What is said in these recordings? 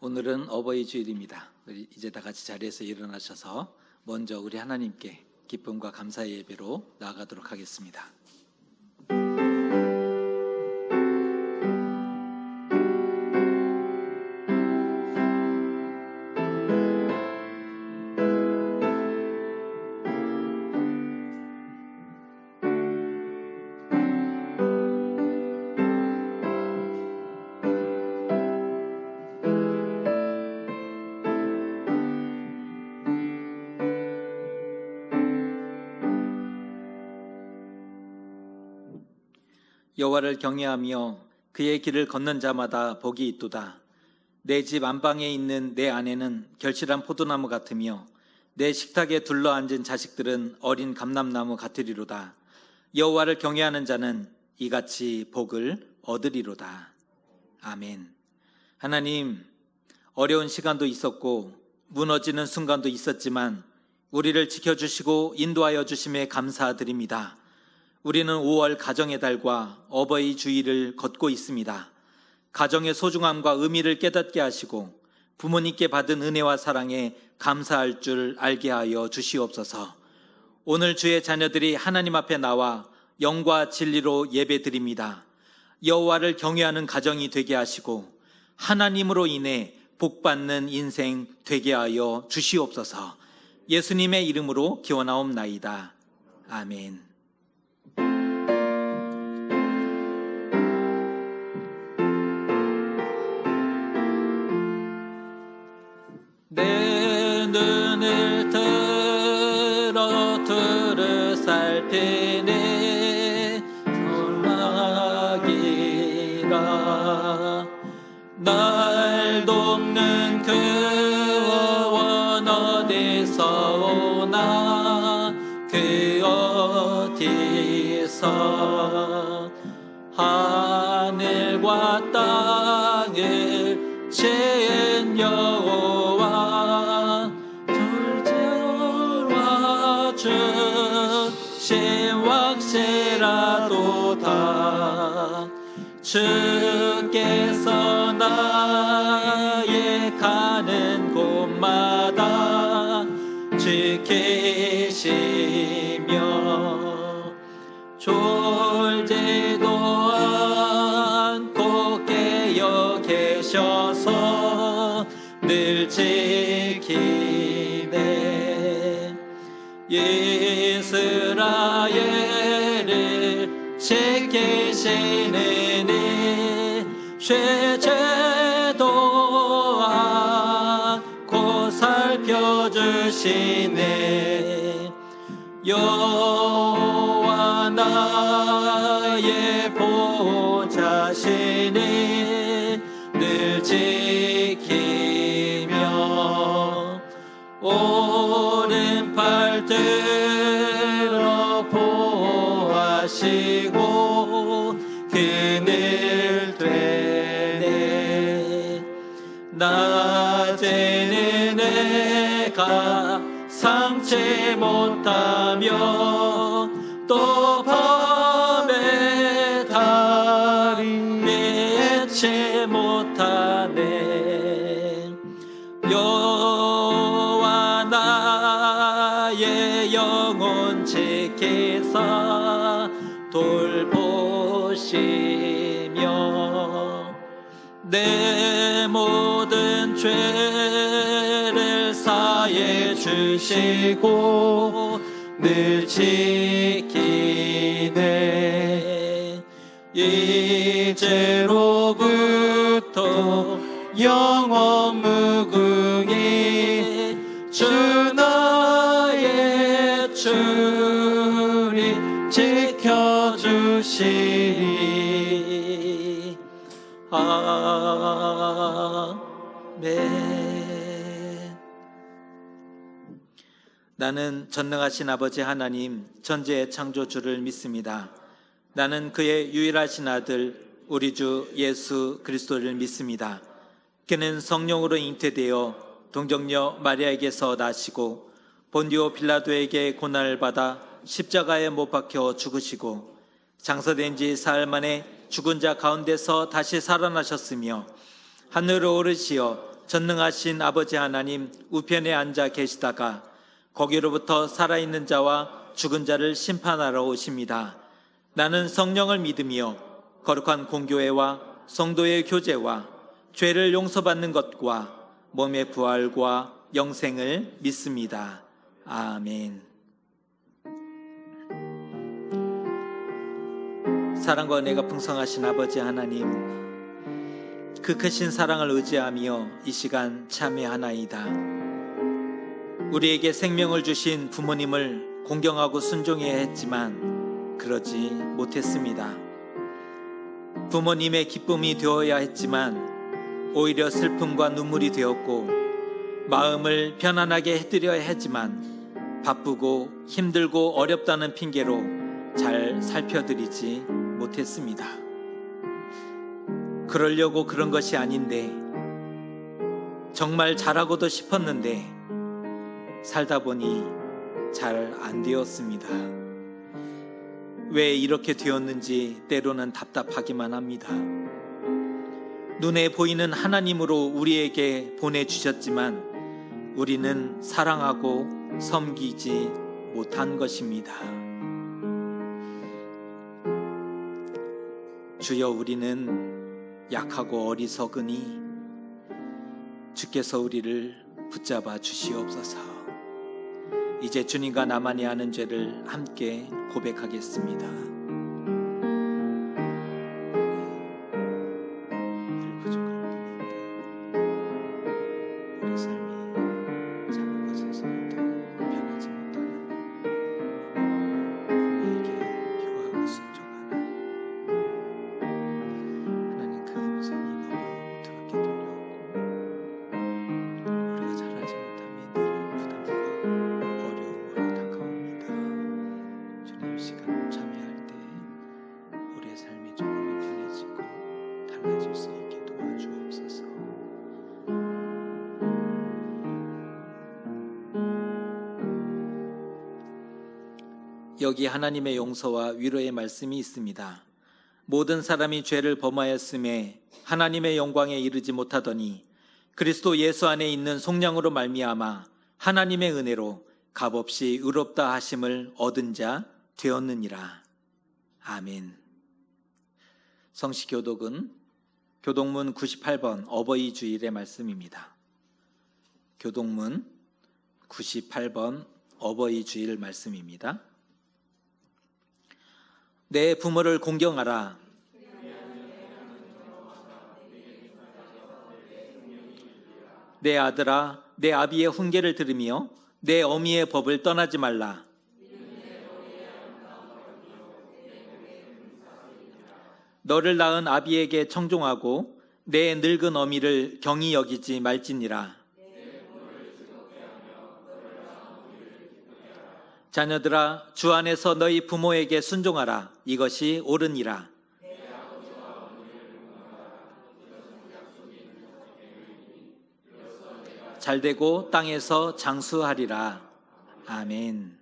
오늘은 어버이 주일입니다. 우리 이제 다 같이 자리에서 일어나셔서 먼저 우리 하나님께 기쁨과 감사의 예배로 나아가도록 하겠습니다. 여호와를 경외하며 그의 길을 걷는 자마다 복이 있도다. 내 집 안방에 있는 내 아내는 결실한 포도나무 같으며 내 식탁에 둘러앉은 자식들은 어린 감람나무 같으리로다. 여호와를 경외하는 자는 이같이 복을 얻으리로다. 아멘. 하나님, 어려운 시간도 있었고 무너지는 순간도 있었지만 우리를 지켜주시고 인도하여 주심에 감사드립니다. 우리는 5월 가정의 달과 어버이 주일을 걷고 있습니다. 가정의 소중함과 의미를 깨닫게 하시고 부모님께 받은 은혜와 사랑에 감사할 줄 알게 하여 주시옵소서. 오늘 주의 자녀들이 하나님 앞에 나와 영과 진리로 예배드립니다. 여호와를 경외하는 가정이 되게 하시고 하나님으로 인해 복받는 인생 되게 하여 주시옵소서. 예수님의 이름으로 기원하옵나이다. 아멘. 내 눈을 들어 두루 살피네 전락이라. 날 돕는 구원 어디서 오나 그 어디서 하늘과 땅을 지은 여호와 절제와 주신 확실하도다. 주께서 나의 가는 곳마다 지키시며 졸지도 않고 깨어 계셔서 늘 지키네. 이스라엘을 지키시는 이 죄죄도 않고 살펴주시네. 여호와 나의 보호자시니 늘 지키며 오른팔 들어 보호하시고 그늘 되네. 낮에는 내가 삼지 못하며 또 밤에 달이 잊지 못하네. 여호와 나의 영혼 지키사 돌보시며 내 모든 죄를 사해 주시고 늘 지키네. 이제로부터 영원 무궁히 주 나의 주리 지켜주시리. 아멘. 나는 전능하신 아버지 하나님 천지의 창조주를 믿습니다. 나는 그의 유일하신 아들 우리 주 예수 그리스도를 믿습니다. 그는 성령으로 잉태되어 동정녀 마리아에게서 나시고 본디오 빌라도에게 고난을 받아 십자가에 못 박혀 죽으시고 장사된 지 사흘 만에 죽은 자 가운데서 다시 살아나셨으며 하늘로 오르시어 전능하신 아버지 하나님 우편에 앉아 계시다가 거기로부터 살아있는 자와 죽은 자를 심판하러 오십니다. 나는 성령을 믿으며 거룩한 공교회와 성도의 교제와 죄를 용서받는 것과 몸의 부활과 영생을 믿습니다. 아멘. 사랑과 은혜가 풍성하신 아버지 하나님, 그 크신 사랑을 의지하며 이 시간 참여하나이다. 우리에게 생명을 주신 부모님을 공경하고 순종해야 했지만 그러지 못했습니다. 부모님의 기쁨이 되어야 했지만 오히려 슬픔과 눈물이 되었고, 마음을 편안하게 해드려야 했지만 바쁘고 힘들고 어렵다는 핑계로 잘 살펴드리지 못했습니다. 그러려고 그런 것이 아닌데, 정말 잘하고도 싶었는데 살다 보니 잘 안 되었습니다. 왜 이렇게 되었는지 때로는 답답하기만 합니다. 눈에 보이는 하나님으로 우리에게 보내주셨지만 우리는 사랑하고 섬기지 못한 것입니다. 주여, 우리는 약하고 어리석으니 주께서 우리를 붙잡아 주시옵소서. 이제 주님과 나만이 아는 죄를 함께 고백하겠습니다. 늘 부족할 뿐인데 우리 삶이 작은 것에서부터 변하지 못하는 부모에게 효하고 순종하는 하나님, 그 음성이 너무 두렵게 들려오고 우리가 잘하지 못함에 늘 부담과 어려움으로 다가옵니다. 주님, 이 시간 참여할 때 우리의 삶이 조금은 편해지고 달라질 수 있게 도와주옵소서. 여기 하나님의 용서와 위로의 말씀이 있습니다. 모든 사람이 죄를 범하였음에 하나님의 영광에 이르지 못하더니 그리스도 예수 안에 있는 속량으로 말미암아 하나님의 은혜로 값없이 의롭다 하심을 얻은 자 되었느니라. 아멘. 성시교독은 교독문 98번 어버이 주일의 말씀입니다. 교독문 98번 어버이 주일 말씀입니다. 내 부모를 공경하라. 내 아들아, 내 아비의 훈계를 들으며 내 어미의 법을 떠나지 말라. 너를 낳은 아비에게 청종하고 내 늙은 어미를 경히 여기지 말지니라. 자녀들아, 주 안에서 너희 부모에게 순종하라. 이것이 옳으니라. 잘되고 땅에서 장수하리라. 아멘.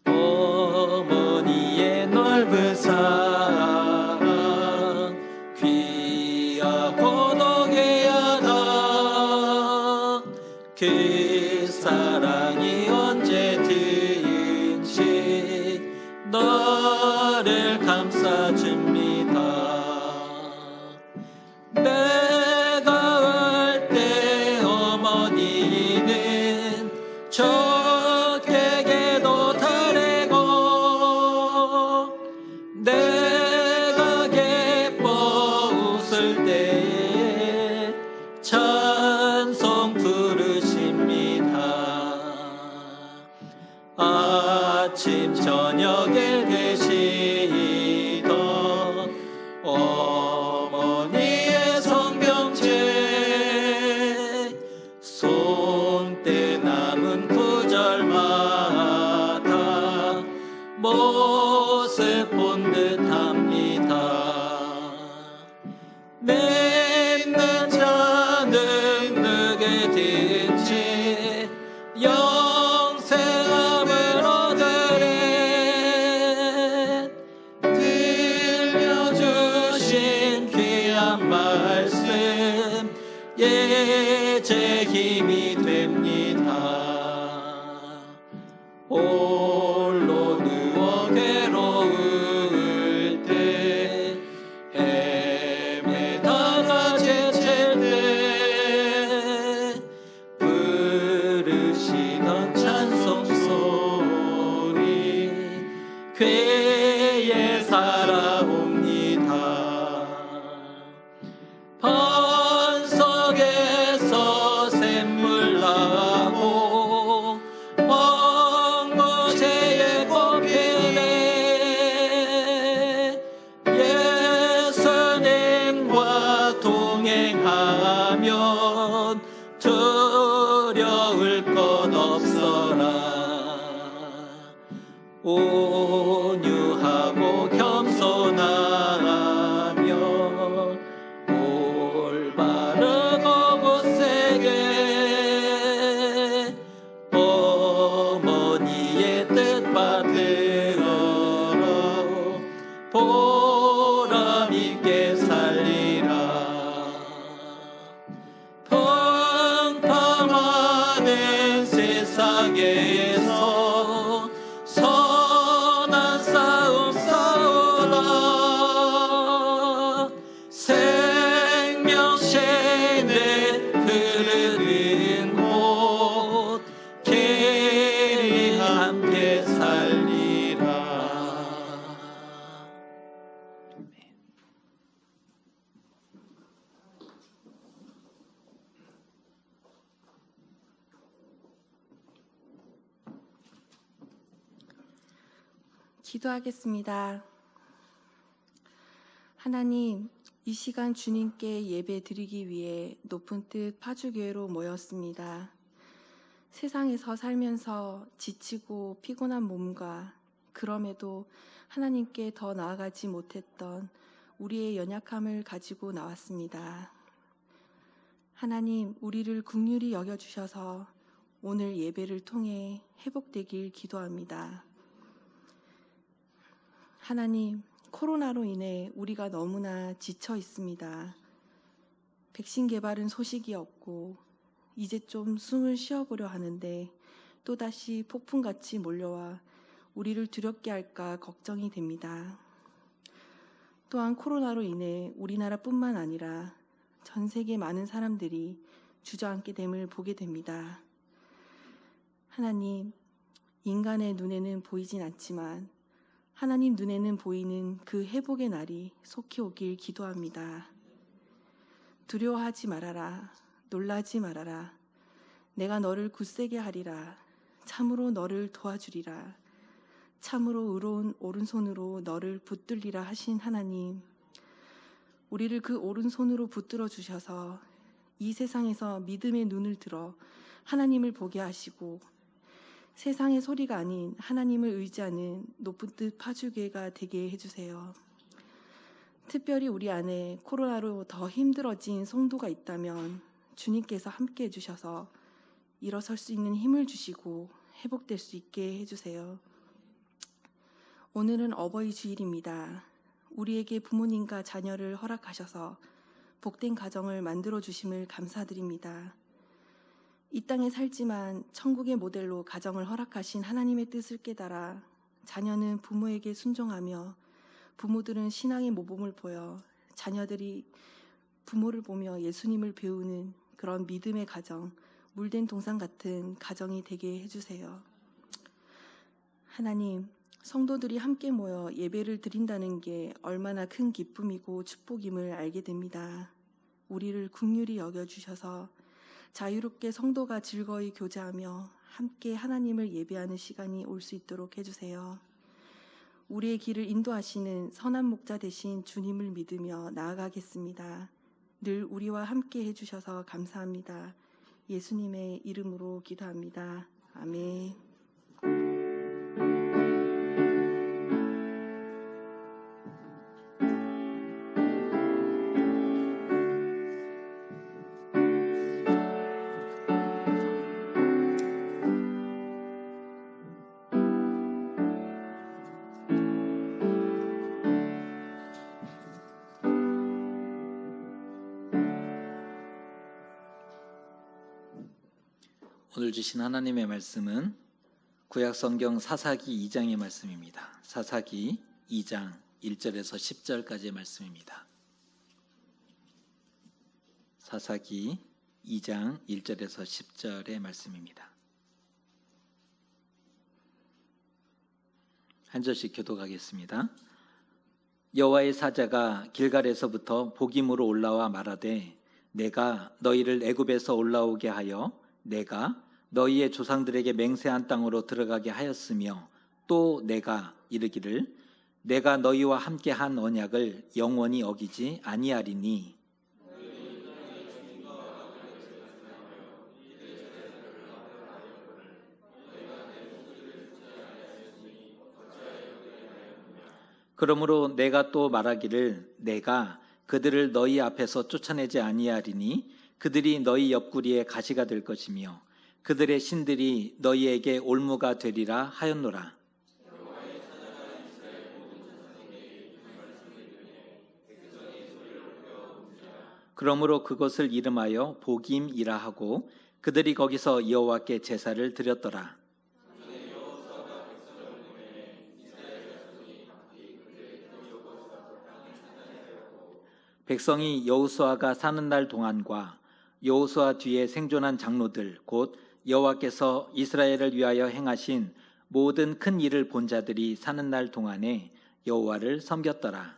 어머니의 넓은 사랑 귀하고 고독해야다. 그 사랑이 언제든지 너를 감싸줍니다. 내가 올 때 어머니는 적에게도 다르고 내가 기뻐 웃을 때 찬송 부르십니다. 아침 저녁에 계시던 어머니의 성경책 손때 남은 구절마다 모습 본 듯합니다. 믿는 자는 누구든지 영생함을 없어라. 온유하고 겸손하며 올바르고 굳세게 어머니의 뜻 받들어 보람 있게 살리라. 평평하는 세상에서 선한 싸움 싸우라. 생명샘에 흐르는 곳 계리 함께 살리라. 기도하겠습니다. 하나님, 이 시간 주님께 예배 드리기 위해 높은 뜻 파주교회로 모였습니다. 세상에서 살면서 지치고 피곤한 몸과 그럼에도 하나님께 더 나아가지 못했던 우리의 연약함을 가지고 나왔습니다. 하나님, 우리를 긍휼히 여겨주셔서 오늘 예배를 통해 회복되길 기도합니다. 하나님, 코로나로 인해 우리가 너무나 지쳐 있습니다. 백신 개발은 소식이 없고 이제 좀 숨을 쉬어보려 하는데 또다시 폭풍같이 몰려와 우리를 두렵게 할까 걱정이 됩니다. 또한 코로나로 인해 우리나라뿐만 아니라 전 세계 많은 사람들이 주저앉게 됨을 보게 됩니다. 하나님, 인간의 눈에는 보이진 않지만 하나님 눈에는 보이는 그 회복의 날이 속히 오길 기도합니다. 두려워하지 말아라. 놀라지 말아라. 내가 너를 굳세게 하리라. 참으로 너를 도와주리라. 참으로 의로운 오른손으로 너를 붙들리라 하신 하나님, 우리를 그 오른손으로 붙들어 주셔서 이 세상에서 믿음의 눈을 들어 하나님을 보게 하시고 세상의 소리가 아닌 하나님을 의지하는 높은 뜻 파주교회가 되게 해주세요. 특별히 우리 안에 코로나로 더 힘들어진 성도가 있다면 주님께서 함께 해주셔서 일어설 수 있는 힘을 주시고 회복될 수 있게 해주세요. 오늘은 어버이 주일입니다. 우리에게 부모님과 자녀를 허락하셔서 복된 가정을 만들어 주심을 감사드립니다. 이 땅에 살지만 천국의 모델로 가정을 허락하신 하나님의 뜻을 깨달아 자녀는 부모에게 순종하며 부모들은 신앙의 모범을 보여 자녀들이 부모를 보며 예수님을 배우는 그런 믿음의 가정, 물된 동산 같은 가정이 되게 해주세요. 하나님, 성도들이 함께 모여 예배를 드린다는 게 얼마나 큰 기쁨이고 축복임을 알게 됩니다. 우리를 긍휼히 여겨주셔서 자유롭게 성도가 즐거이 교제하며 함께 하나님을 예배하는 시간이 올 수 있도록 해주세요. 우리의 길을 인도하시는 선한 목자 되신 주님을 믿으며 나아가겠습니다. 늘 우리와 함께 해주셔서 감사합니다. 예수님의 이름으로 기도합니다. 아멘. 오늘 주신 하나님의 말씀은 구약성경 사사기 2장의 말씀입니다. 사사기 2장 1절에서 10절까지의 말씀입니다. 사사기 2장 1절에서 10절의 말씀입니다. 한 절씩 교독하겠습니다. 여호와의 사자가 길갈에서부터 복임으로 올라와 말하되 내가 너희를 애굽에서 올라오게 하여 내가 너희의 조상들에게 맹세한 땅으로 들어가게 하였으며 또 내가 이르기를 내가 너희와 함께 한 언약을 영원히 어기지 아니하리니 그러므로 내가 또 말하기를 내가 그들을 너희 앞에서 쫓아내지 아니하리니 그들이 너희 옆구리에 가시가 될 것이며 그들의 신들이 너희에게 올무가 되리라 하였노라. 그러므로 그것을 이름하여 보김이라 하고 그들이 거기서 여호와께 제사를 드렸더라. 백성이 여호수아가 사는 날 동안과 여호수아 뒤에 생존한 장로들 곧 여호와께서 이스라엘을 위하여 행하신 모든 큰 일을 본 자들이 사는 날 동안에 여호와를 섬겼더라.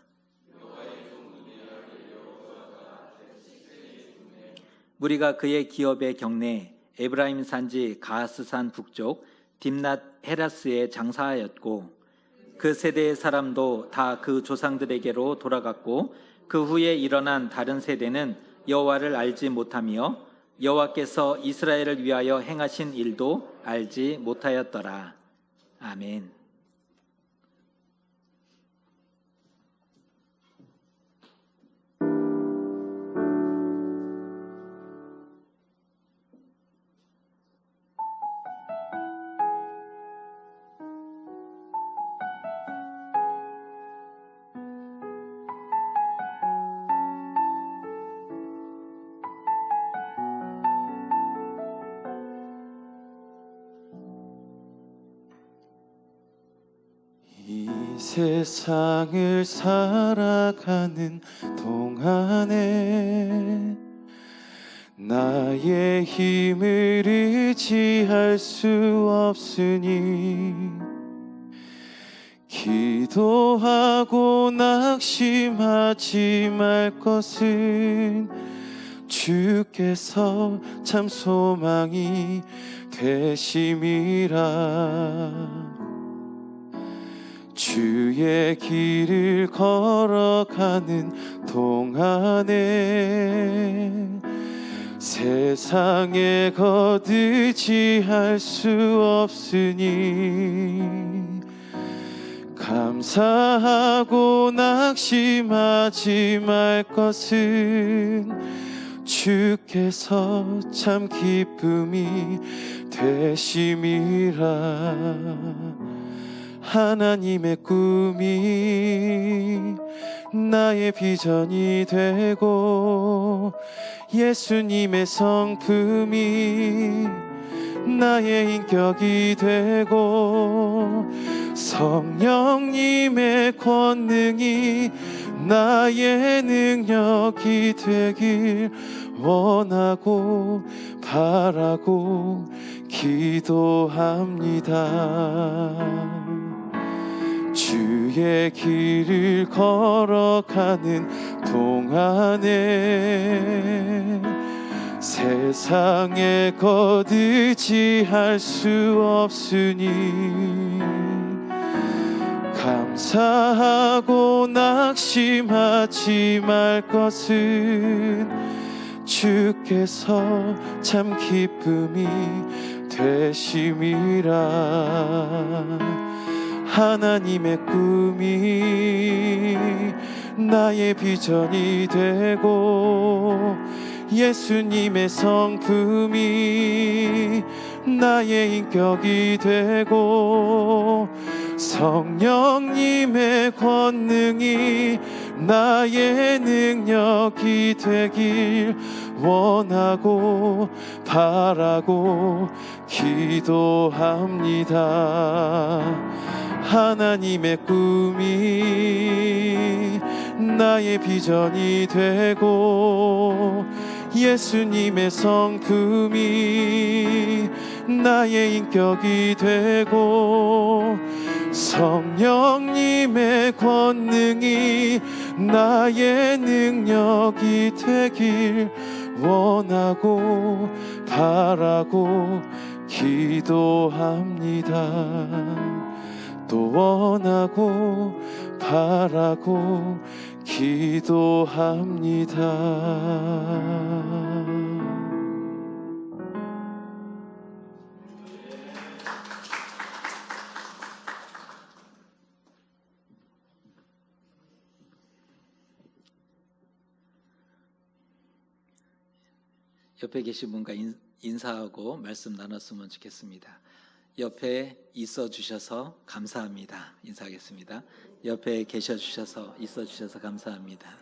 무리가 그의 기업의 경내 에브라임 산지 가하스산 북쪽 딥낫 헤라스에 장사하였고 그 세대의 사람도 다 그 조상들에게로 돌아갔고 그 후에 일어난 다른 세대는 여호와를 알지 못하며 여호와께서 이스라엘을 위하여 행하신 일도 알지 못하였더라. 아멘. 이 세상을 살아가는 동안에 나의 힘을 의지할 수 없으니 기도하고 낙심하지 말 것은 주께서 참 소망이 되심이라. 주의 길을 걸어가는 동안에 세상에 거두지할 수 없으니 감사하고 낙심하지 말 것은 주께서 참 기쁨이 되심이라. 하나님의 꿈이 나의 비전이 되고 예수님의 성품이 나의 인격이 되고 성령님의 권능이 나의 능력이 되길 원하고 바라고 기도합니다. 주의 길을 걸어가는 동안에 세상에 거두지할 수 없으니 감사하고 낙심하지 말 것은 주께서 참 기쁨이 되심이라. 하나님의 꿈이 나의 비전이 되고 예수님의 성품이 나의 인격이 되고 성령님의 권능이 나의 능력이 되길 원하고 바라고 기도합니다. 하나님의 꿈이 나의 비전이 되고 예수님의 성품이 나의 인격이 되고 성령님의 권능이 나의 능력이 되길 원하고 바라고 기도합니다. 또 원하고 바라고 기도합니다. 옆에 계신 분과 인사하고 말씀 나눴으면 좋겠습니다. 옆에 있어 주셔서 감사합니다. 인사하겠습니다. 옆에 계셔 주셔서 있어 주셔서 감사합니다.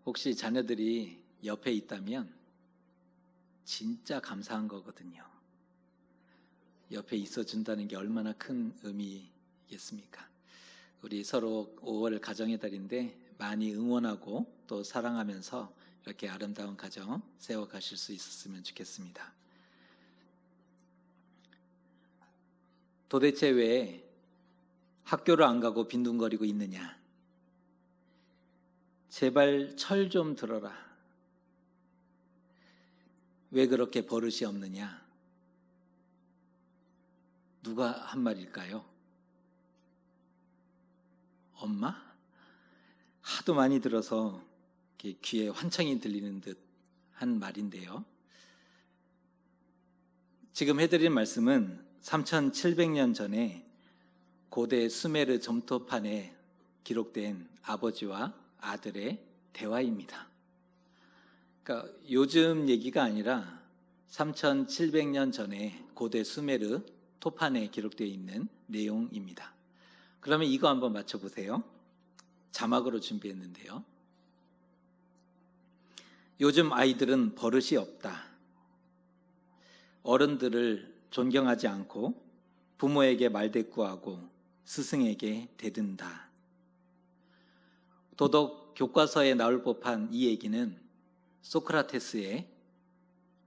혹시 자녀들이 옆에 있다면 진짜 감사한 거거든요. 옆에 있어 준다는 게 얼마나 큰 의미겠습니까? 우리 서로 5월 가정의 달인데 많이 응원하고 또 사랑하면서 이렇게 아름다운 가정 세워가실 수 있었으면 좋겠습니다. 도대체 왜 학교를 안 가고 빈둥거리고 있느냐? 제발 철 좀 들어라. 왜 그렇게 버릇이 없느냐? 누가 한 말일까요? 엄마? 하도 많이 들어서 귀에 환청이 들리는 듯 한 말인데요. 지금 해드린 말씀은 3700년 전에 고대 수메르 점토판에 기록된 아버지와 아들의 대화입니다. 그러니까 요즘 얘기가 아니라 3700년 전에 고대 수메르 토판에 기록되어 있는 내용입니다. 그러면 이거 한번 맞춰보세요. 자막으로 준비했는데요. 요즘 아이들은 버릇이 없다. 어른들을 존경하지 않고 부모에게 말대꾸하고 스승에게 대든다. 도덕 교과서에 나올 법한 이 얘기는 소크라테스의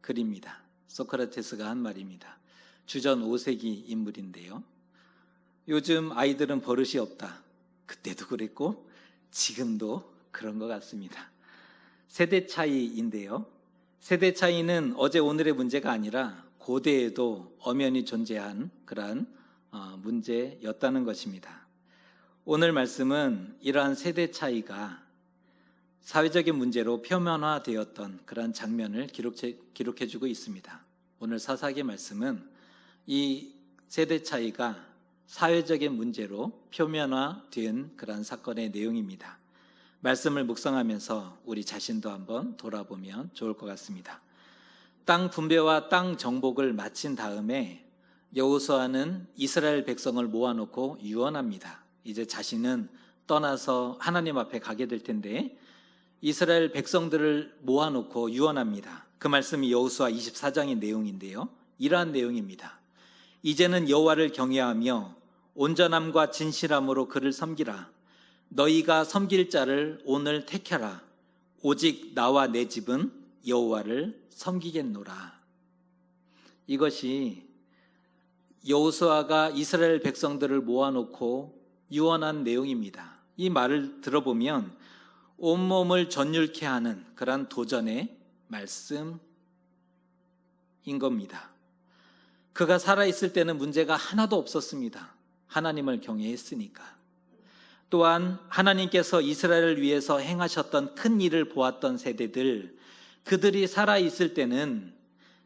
글입니다. 소크라테스가 한 말입니다. 주전 5세기 인물인데요. 요즘 아이들은 버릇이 없다. 그때도 그랬고 지금도 그런 것 같습니다. 세대 차이인데요. 세대 차이는 어제 오늘의 문제가 아니라 고대에도 엄연히 존재한 그러한 문제였다는 것입니다. 오늘 말씀은 이러한 세대 차이가 사회적인 문제로 표면화되었던 그러한 장면을 기록해주고 있습니다. 오늘 사사기 말씀은 이 세대 차이가 사회적인 문제로 표면화된 그러한 사건의 내용입니다. 말씀을 묵상하면서 우리 자신도 한번 돌아보면 좋을 것 같습니다. 땅 분배와 땅 정복을 마친 다음에 여호수아는 이스라엘 백성을 모아놓고 유언합니다. 이제 자신은 떠나서 하나님 앞에 가게 될 텐데 이스라엘 백성들을 모아놓고 유언합니다. 그 말씀이 여호수아 24장의 내용인데요. 이러한 내용입니다. 이제는 여호와를 경외하며 온전함과 진실함으로 그를 섬기라. 너희가 섬길 자를 오늘 택하라. 오직 나와 내 집은 여호와를 섬기겠노라. 이것이 여호수아가 이스라엘 백성들을 모아놓고 유언한 내용입니다. 이 말을 들어보면 온몸을 전율케 하는 그런 도전의 말씀인 겁니다. 그가 살아있을 때는 문제가 하나도 없었습니다. 하나님을 경외했으니까. 또한 하나님께서 이스라엘을 위해서 행하셨던 큰 일을 보았던 세대들, 그들이 살아있을 때는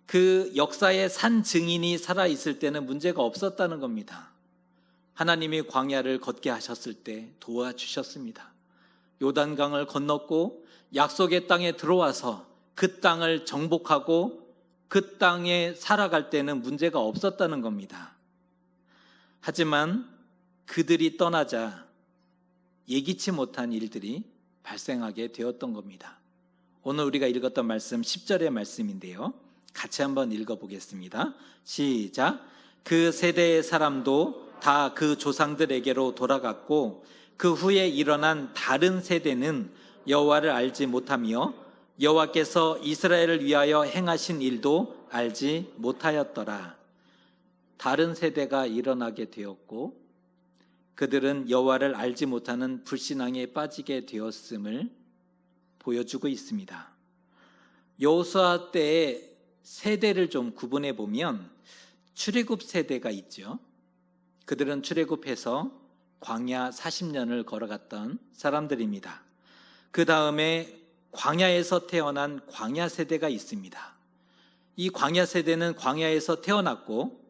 그 역사의 산 증인이 살아있을 때는 문제가 없었다는 겁니다. 하나님이 광야를 걷게 하셨을 때 도와주셨습니다. 요단강을 건넜고 약속의 땅에 들어와서 그 땅을 정복하고 그 땅에 살아갈 때는 문제가 없었다는 겁니다. 하지만 그들이 떠나자 예기치 못한 일들이 발생하게 되었던 겁니다. 오늘 우리가 읽었던 말씀 10절의 말씀인데요. 같이 한번 읽어보겠습니다. 시작. 그 세대의 사람도 다 그 조상들에게로 돌아갔고 그 후에 일어난 다른 세대는 여호와를 알지 못하며 여호와께서 이스라엘을 위하여 행하신 일도 알지 못하였더라. 다른 세대가 일어나게 되었고 그들은 여호와를 알지 못하는 불신앙에 빠지게 되었음을 보여주고 있습니다. 여호수아 때의 세대를 좀 구분해 보면 출애굽 세대가 있죠. 그들은 출애굽해서 광야 40년을 걸어갔던 사람들입니다. 그 다음에 광야에서 태어난 광야 세대가 있습니다. 이 광야 세대는 광야에서 태어났고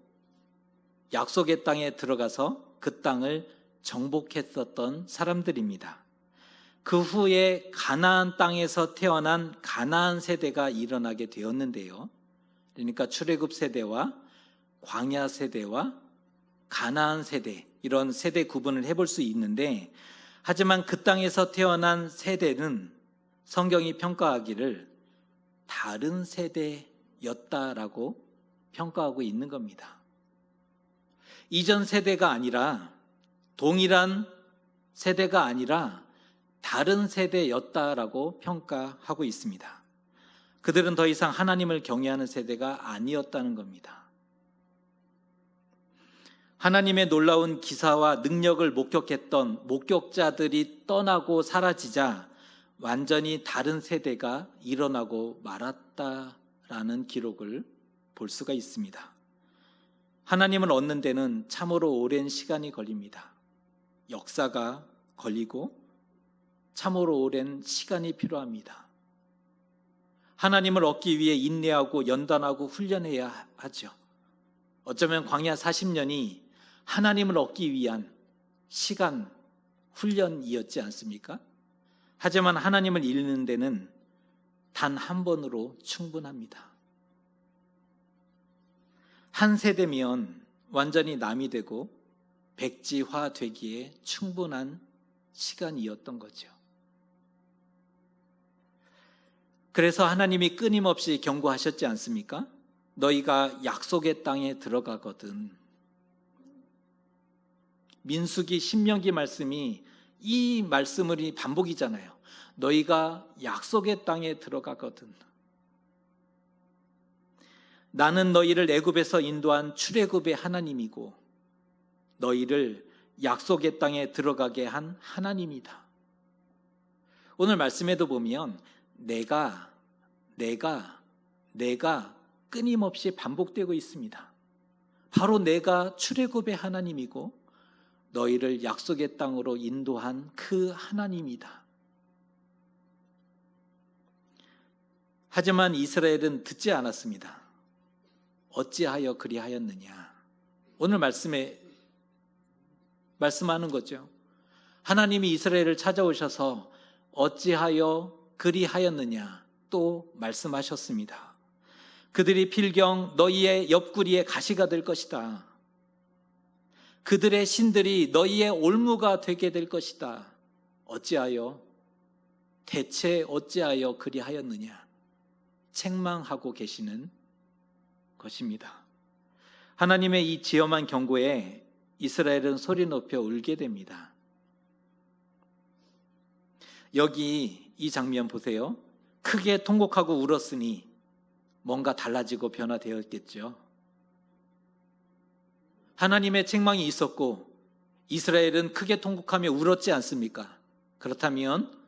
약속의 땅에 들어가서 그 땅을 정복했었던 사람들입니다. 그 후에 가나안 땅에서 태어난 가나안 세대가 일어나게 되었는데요. 그러니까 출애굽 세대와 광야 세대와 가나안 세대, 이런 세대 구분을 해볼 수 있는데, 하지만 그 땅에서 태어난 세대는 성경이 평가하기를 다른 세대였다라고 평가하고 있는 겁니다. 이전 세대가 아니라, 동일한 세대가 아니라 다른 세대였다라고 평가하고 있습니다. 그들은 더 이상 하나님을 경외하는 세대가 아니었다는 겁니다. 하나님의 놀라운 기사와 능력을 목격했던 목격자들이 떠나고 사라지자 완전히 다른 세대가 일어나고 말았다라는 기록을 볼 수가 있습니다. 하나님을 얻는 데는 참으로 오랜 시간이 걸립니다. 역사가 걸리고 참으로 오랜 시간이 필요합니다. 하나님을 얻기 위해 인내하고 연단하고 훈련해야 하죠. 어쩌면 광야 40년이 하나님을 얻기 위한 시간, 훈련이었지 않습니까? 하지만 하나님을 잃는 데는 단 한 번으로 충분합니다. 한 세대면 완전히 남이 되고 백지화 되기에 충분한 시간이었던 거죠. 그래서 하나님이 끊임없이 경고하셨지 않습니까? 너희가 약속의 땅에 들어가거든. 민수기, 신명기 말씀이 이 말씀을 반복이잖아요. 너희가 약속의 땅에 들어가거든. 나는 너희를 애굽에서 인도한 출애굽의 하나님이고 너희를 약속의 땅에 들어가게 한 하나님이다. 오늘 말씀에도 보면 내가 끊임없이 반복되고 있습니다. 바로 내가 출애굽의 하나님이고 너희를 약속의 땅으로 인도한 그 하나님이다. 하지만 이스라엘은 듣지 않았습니다. 어찌하여 그리하였느냐. 오늘 말씀에 말씀하는 거죠. 하나님이 이스라엘을 찾아오셔서 어찌하여 그리하였느냐 또 말씀하셨습니다. 그들이 필경 너희의 옆구리에 가시가 될 것이다. 그들의 신들이 너희의 올무가 되게 될 것이다. 대체 어찌하여 그리하였느냐 책망하고 계시는 것입니다. 하나님의 이 지엄한 경고에 이스라엘은 소리 높여 울게 됩니다. 여기 이 장면 보세요. 크게 통곡하고 울었으니 뭔가 달라지고 변화되었겠죠. 하나님의 책망이 있었고 이스라엘은 크게 통곡하며 울었지 않습니까? 그렇다면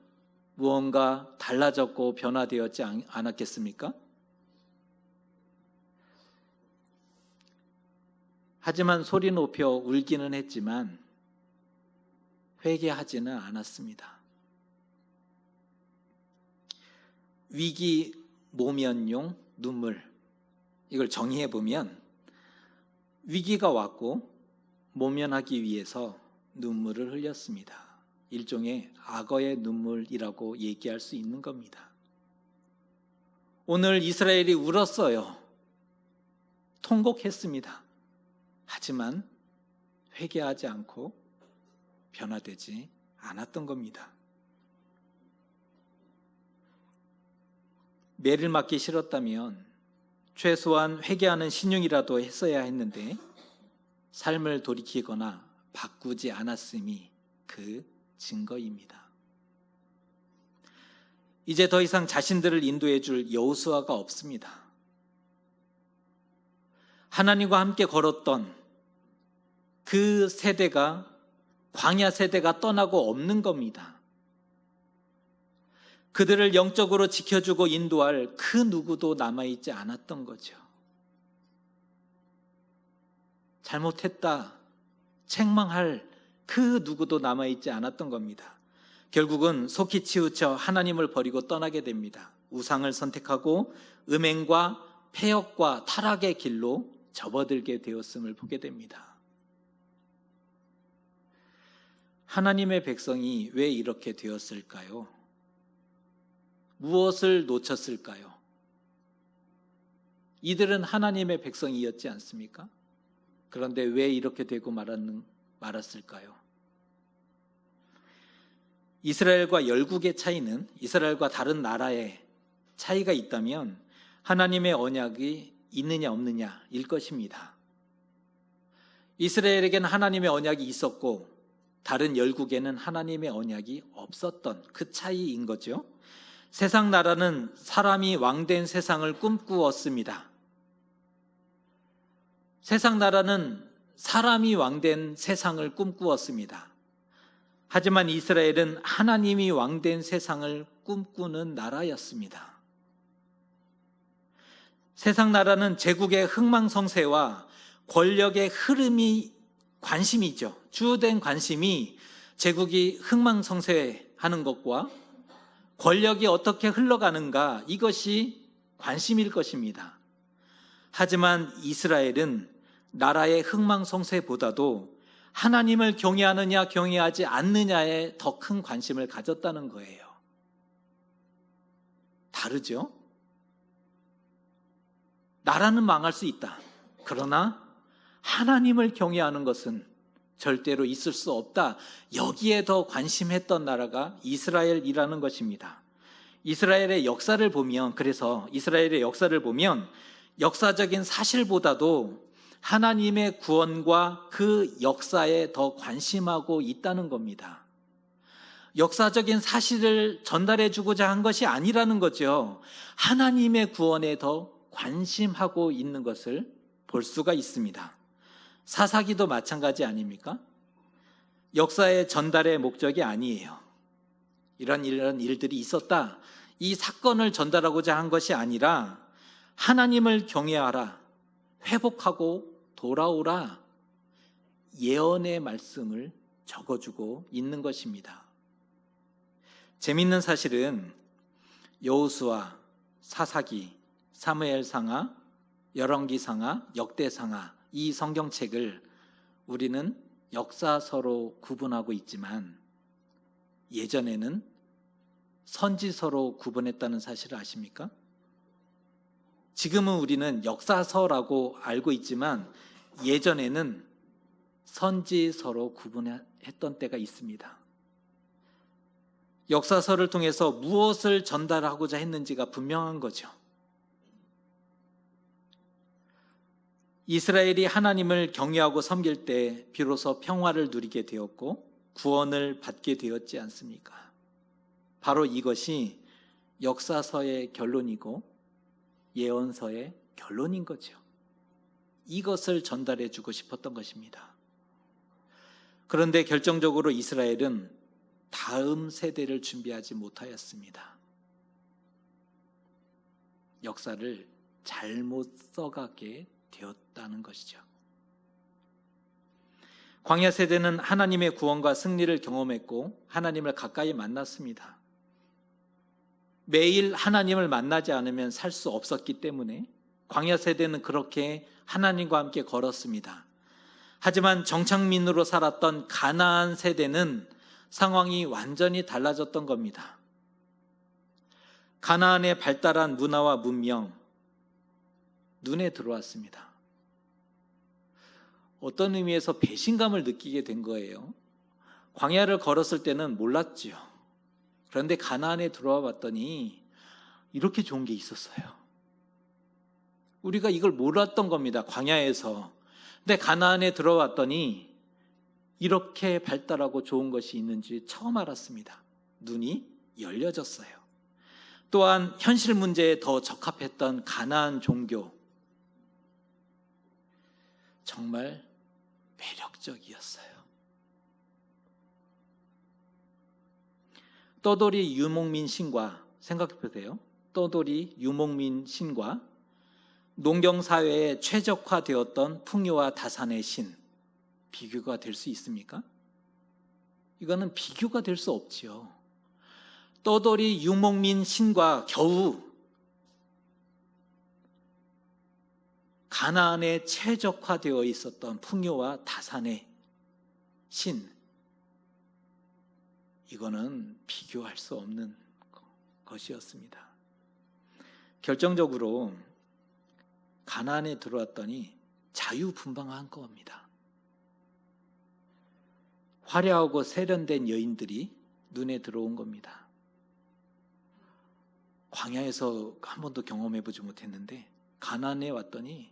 무언가 달라졌고 변화되었지 않았겠습니까? 하지만 소리 높여 울기는 했지만 회개하지는 않았습니다. 위기 모면용 눈물, 이걸 정의해 보면 위기가 왔고 모면하기 위해서 눈물을 흘렸습니다. 일종의 악어의 눈물이라고 얘기할 수 있는 겁니다. 오늘 이스라엘이 울었어요. 통곡했습니다. 하지만 회개하지 않고 변화되지 않았던 겁니다. 매를 맞기 싫었다면 최소한 회개하는 신용이라도 했어야 했는데 삶을 돌이키거나 바꾸지 않았음이 그 증거입니다. 이제 더 이상 자신들을 인도해 줄 여호수아가 없습니다. 하나님과 함께 걸었던 그 세대가, 광야 세대가 떠나고 없는 겁니다. 그들을 영적으로 지켜주고 인도할 그 누구도 남아있지 않았던 거죠. 잘못했다, 책망할 그 누구도 남아있지 않았던 겁니다. 결국은 속히 치우쳐 하나님을 버리고 떠나게 됩니다. 우상을 선택하고 음행과 폐역과 타락의 길로 접어들게 되었음을 보게 됩니다. 하나님의 백성이 왜 이렇게 되었을까요? 무엇을 놓쳤을까요? 이들은 하나님의 백성이었지 않습니까? 그런데 왜 이렇게 되고 말았을까요? 이스라엘과 열국의 차이는, 이스라엘과 다른 나라의 차이가 있다면 하나님의 언약이 있느냐 없느냐일 것입니다. 이스라엘에게는 하나님의 언약이 있었고 다른 열국에는 하나님의 언약이 없었던 그 차이인 거죠. 세상 나라는 사람이 왕된 세상을 꿈꾸었습니다. 세상 나라는 사람이 왕된 세상을 꿈꾸었습니다. 하지만 이스라엘은 하나님이 왕된 세상을 꿈꾸는 나라였습니다. 세상 나라는 제국의 흥망성쇠와 권력의 흐름이 관심이죠. 주된 관심이 제국이 흥망성쇠하는 것과 권력이 어떻게 흘러가는가, 이것이 관심일 것입니다. 하지만 이스라엘은 나라의 흥망성쇠보다도 하나님을 경외하느냐 경외하지 않느냐에 더 큰 관심을 가졌다는 거예요. 다르죠? 나라는 망할 수 있다. 그러나 하나님을 경외하는 것은 절대로 있을 수 없다. 여기에 더 관심했던 나라가 이스라엘이라는 것입니다. 이스라엘의 역사를 보면, 그래서 이스라엘의 역사를 보면 역사적인 사실보다도 하나님의 구원과 그 역사에 더 관심하고 있다는 겁니다. 역사적인 사실을 전달해 주고자 한 것이 아니라는 거죠. 하나님의 구원에 더 관심하고 있는 것을 볼 수가 있습니다. 사사기도 마찬가지 아닙니까? 역사의 전달의 목적이 아니에요. 이런 일들이 있었다. 이 사건을 전달하고자 한 것이 아니라 하나님을 경외하라, 회복하고 돌아오라, 예언의 말씀을 적어주고 있는 것입니다. 재미있는 사실은 여호수아, 사사기, 사무엘상하, 열왕기상하, 역대상하, 이 성경책을 우리는 역사서로 구분하고 있지만 예전에는 선지서로 구분했다는 사실을 아십니까? 지금은 우리는 역사서라고 알고 있지만 예전에는 선지서로 구분했던 때가 있습니다. 역사서를 통해서 무엇을 전달하고자 했는지가 분명한 거죠. 이스라엘이 하나님을 경외하고 섬길 때 비로소 평화를 누리게 되었고 구원을 받게 되었지 않습니까? 바로 이것이 역사서의 결론이고 예언서의 결론인 거죠. 이것을 전달해 주고 싶었던 것입니다. 그런데 결정적으로 이스라엘은 다음 세대를 준비하지 못하였습니다. 역사를 잘못 써가게 되었다는 것이죠. 광야 세대는 하나님의 구원과 승리를 경험했고 하나님을 가까이 만났습니다. 매일 하나님을 만나지 않으면 살 수 없었기 때문에 광야 세대는 그렇게 하나님과 함께 걸었습니다. 하지만 정착민으로 살았던 가나안 세대는 상황이 완전히 달라졌던 겁니다. 가나안의 발달한 문화와 문명, 눈에 들어왔습니다. 어떤 의미에서 배신감을 느끼게 된 거예요. 광야를 걸었을 때는 몰랐죠. 그런데 가나안에 들어와 봤더니 이렇게 좋은 게 있었어요. 우리가 이걸 몰랐던 겁니다. 광야에서. 근데 가나안에 들어왔더니 이렇게 발달하고 좋은 것이 있는지 처음 알았습니다. 눈이 열려졌어요. 또한 현실 문제에 더 적합했던 가나안 종교, 정말 매력적이었어요. 떠돌이 유목민 신과 생각해 보세요. 떠돌이 유목민 신과 농경사회에 최적화되었던 풍요와 다산의 신, 비교가 될 수 있습니까? 이거는 비교가 될 수 없지요. 떠돌이 유목민 신과 겨우 가나안에 최적화되어 있었던 풍요와 다산의 신, 이거는 비교할 수 없는 것이었습니다. 결정적으로 가나안에 들어왔더니 자유분방한 겁니다. 화려하고 세련된 여인들이 눈에 들어온 겁니다. 광야에서 한 번도 경험해보지 못했는데 가나안에 왔더니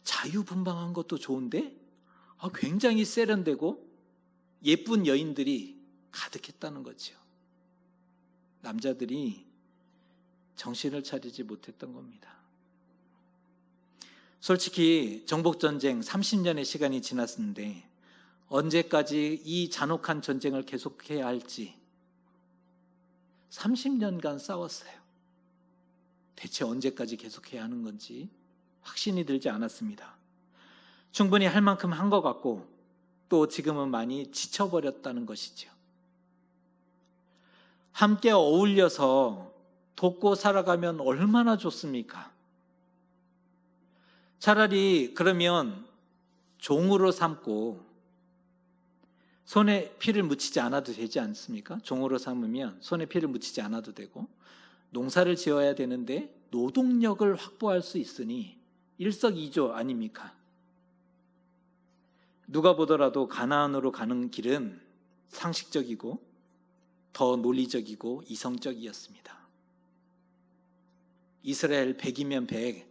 자유분방한 것도 좋은데 굉장히 세련되고 예쁜 여인들이 가득했다는 거죠. 남자들이 정신을 차리지 못했던 겁니다. 솔직히 정복전쟁 30년의 시간이 지났는데 언제까지 이 잔혹한 전쟁을 계속해야 할지 30년간 싸웠어요. 대체 언제까지 계속해야 하는 건지 확신이 들지 않았습니다. 충분히 할 만큼 한 것 같고 또 지금은 많이 지쳐버렸다는 것이죠. 함께 어울려서 돕고 살아가면 얼마나 좋습니까? 차라리 그러면 종으로 삼고 손에 피를 묻히지 않아도 되지 않습니까? 종으로 삼으면 손에 피를 묻히지 않아도 되고 농사를 지어야 되는데 노동력을 확보할 수 있으니 일석이조 아닙니까? 누가 보더라도 가나안으로 가는 길은 상식적이고 더 논리적이고 이성적이었습니다. 이스라엘 100이면 100,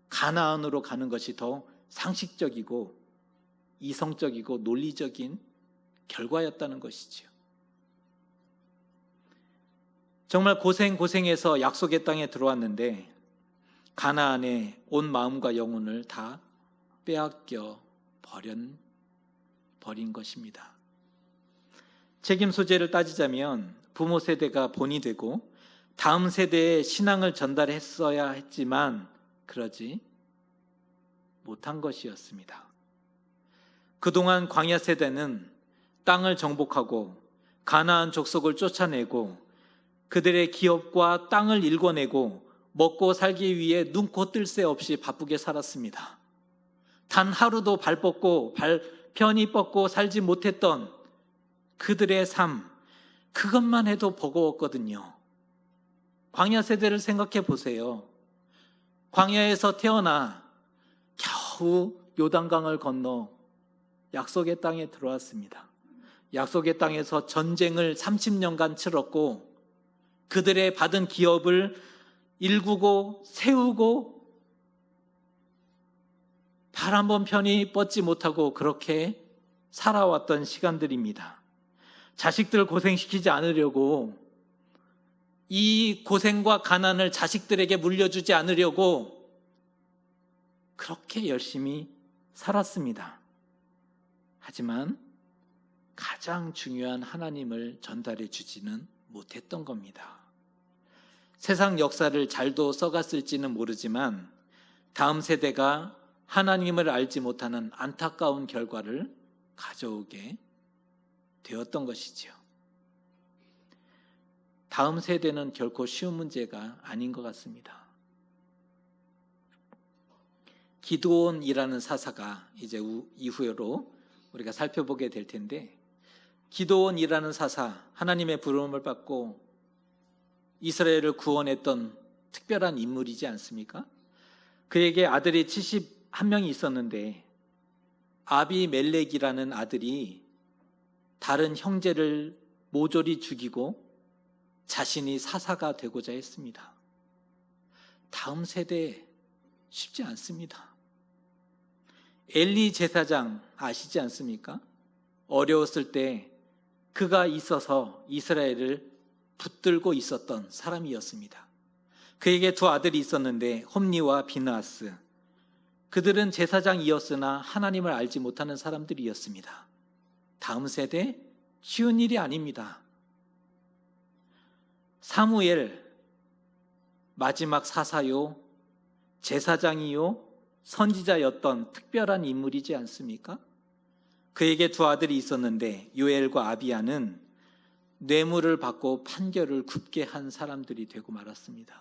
가나안으로 가는 것이 더 상식적이고 이성적이고 논리적인 결과였다는 것이죠. 정말 고생해서 약속의 땅에 들어왔는데 가나안에 온 마음과 영혼을 다 빼앗겨 버린 것입니다. 책임 소재를 따지자면 부모 세대가 본이 되고 다음 세대에 신앙을 전달했어야 했지만 그러지 못한 것이었습니다. 그동안 광야 세대는 땅을 정복하고 가나안 족속을 쫓아내고 그들의 기업과 땅을 일궈내고 먹고 살기 위해 눈코 뜰 새 없이 바쁘게 살았습니다. 단 하루도 발 편히 뻗고 살지 못했던 그들의 삶, 그것만 해도 버거웠거든요. 광야 세대를 생각해 보세요. 광야에서 태어나 겨우 요단강을 건너 약속의 땅에 들어왔습니다. 약속의 땅에서 전쟁을 30년간 치렀고 그들의 받은 기업을 일구고 세우고 발 한 번 편히 뻗지 못하고 그렇게 살아왔던 시간들입니다. 자식들 고생시키지 않으려고 이 고생과 가난을 자식들에게 물려주지 않으려고 그렇게 열심히 살았습니다. 하지만 가장 중요한 하나님을 전달해 주지는 못했던 겁니다. 세상 역사를 잘도 써갔을지는 모르지만 다음 세대가 하나님을 알지 못하는 안타까운 결과를 가져오게 되었던 것이죠. 다음 세대는 결코 쉬운 문제가 아닌 것 같습니다. 기드온이라는 사사가 이제 이후로 우리가 살펴보게 될 텐데 기드온이라는 사사, 하나님의 부름을 받고 이스라엘을 구원했던 특별한 인물이지 않습니까? 그에게 아들이 71명이 있었는데 아비멜렉이라는 아들이 다른 형제를 모조리 죽이고 자신이 사사가 되고자 했습니다. 다음 세대 쉽지 않습니다. 엘리 제사장 아시지 않습니까? 어려웠을 때 그가 있어서 이스라엘을 붙들고 있었던 사람이었습니다. 그에게 두 아들이 있었는데 홈니와 비느하스. 그들은 제사장이었으나 하나님을 알지 못하는 사람들이었습니다. 다음 세대 쉬운 일이 아닙니다. 사무엘 마지막 사사요, 제사장이요, 선지자였던 특별한 인물이지 않습니까? 그에게 두 아들이 있었는데 요엘과 아비야는 뇌물을 받고 판결을 굽게 한 사람들이 되고 말았습니다.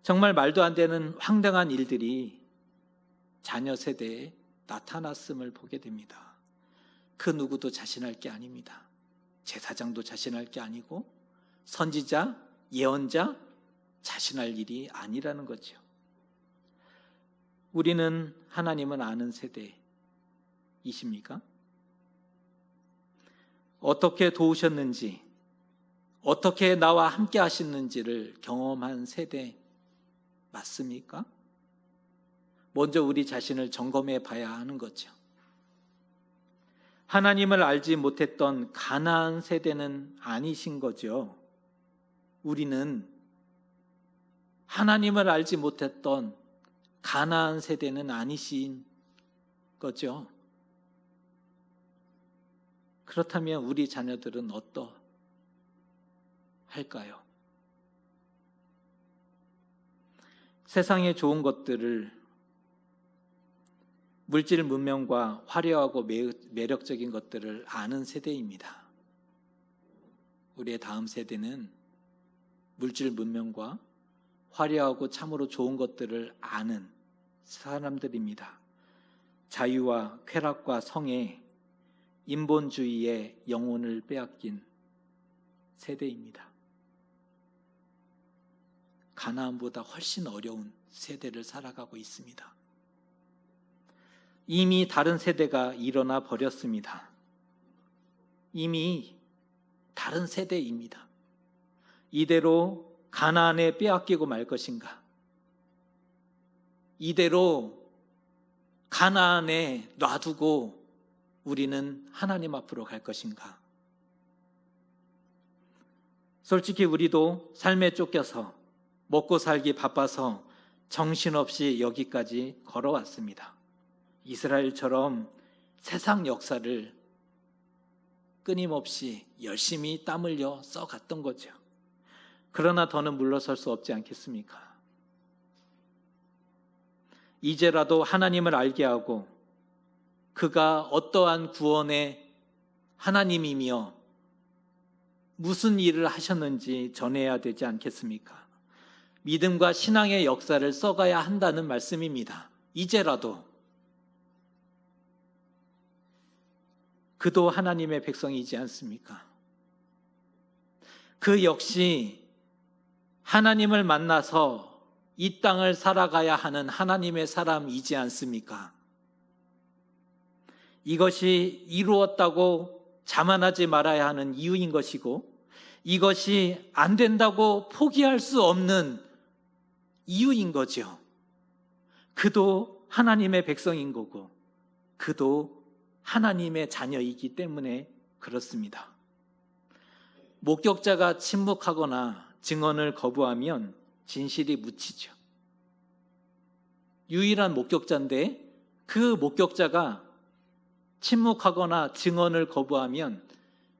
정말 말도 안 되는 황당한 일들이 자녀 세대에 나타났음을 보게 됩니다. 그 누구도 자신할 게 아닙니다. 제사장도 자신할 게 아니고 선지자, 예언자 자신할 일이 아니라는 거죠. 우리는 하나님을 아는 세대이십니까? 어떻게 도우셨는지, 어떻게 나와 함께 하시는지를 경험한 세대 맞습니까? 먼저 우리 자신을 점검해 봐야 하는 거죠. 하나님을 알지 못했던 가나안 세대는 아니신 거죠. 우리는 하나님을 알지 못했던 가나안 세대는 아니신 거죠. 그렇다면 우리 자녀들은 어떠할까요? 세상의 좋은 것들을, 물질 문명과 화려하고 매력적인 것들을 아는 세대입니다. 우리의 다음 세대는 물질 문명과 화려하고 참으로 좋은 것들을 아는 사람들입니다. 자유와 쾌락과 성에 인본주의의 영혼을 빼앗긴 세대입니다. 가나안보다 훨씬 어려운 세대를 살아가고 있습니다. 이미 다른 세대가 일어나 버렸습니다. 이미 다른 세대입니다. 이대로 가나안에 빼앗기고 말 것인가? 이대로 가나안에 놔두고 우리는 하나님 앞으로 갈 것인가? 솔직히 우리도 삶에 쫓겨서 먹고 살기 바빠서 정신없이 여기까지 걸어왔습니다. 이스라엘처럼 세상 역사를 끊임없이 열심히 땀 흘려 써갔던 거죠. 그러나 더는 물러설 수 없지 않겠습니까? 이제라도 하나님을 알게 하고 그가 어떠한 구원의 하나님이며 무슨 일을 하셨는지 전해야 되지 않겠습니까? 믿음과 신앙의 역사를 써가야 한다는 말씀입니다. 이제라도. 그도 하나님의 백성이지 않습니까? 그 역시 하나님을 만나서 이 땅을 살아가야 하는 하나님의 사람이지 않습니까? 이것이 이루었다고 자만하지 말아야 하는 이유인 것이고, 이것이 안 된다고 포기할 수 없는 이유인 거죠. 그도 하나님의 백성인 거고, 그도 하나님의 자녀이기 때문에 그렇습니다. 목격자가 침묵하거나 증언을 거부하면 진실이 묻히죠. 유일한 목격자인데 그 목격자가 침묵하거나 증언을 거부하면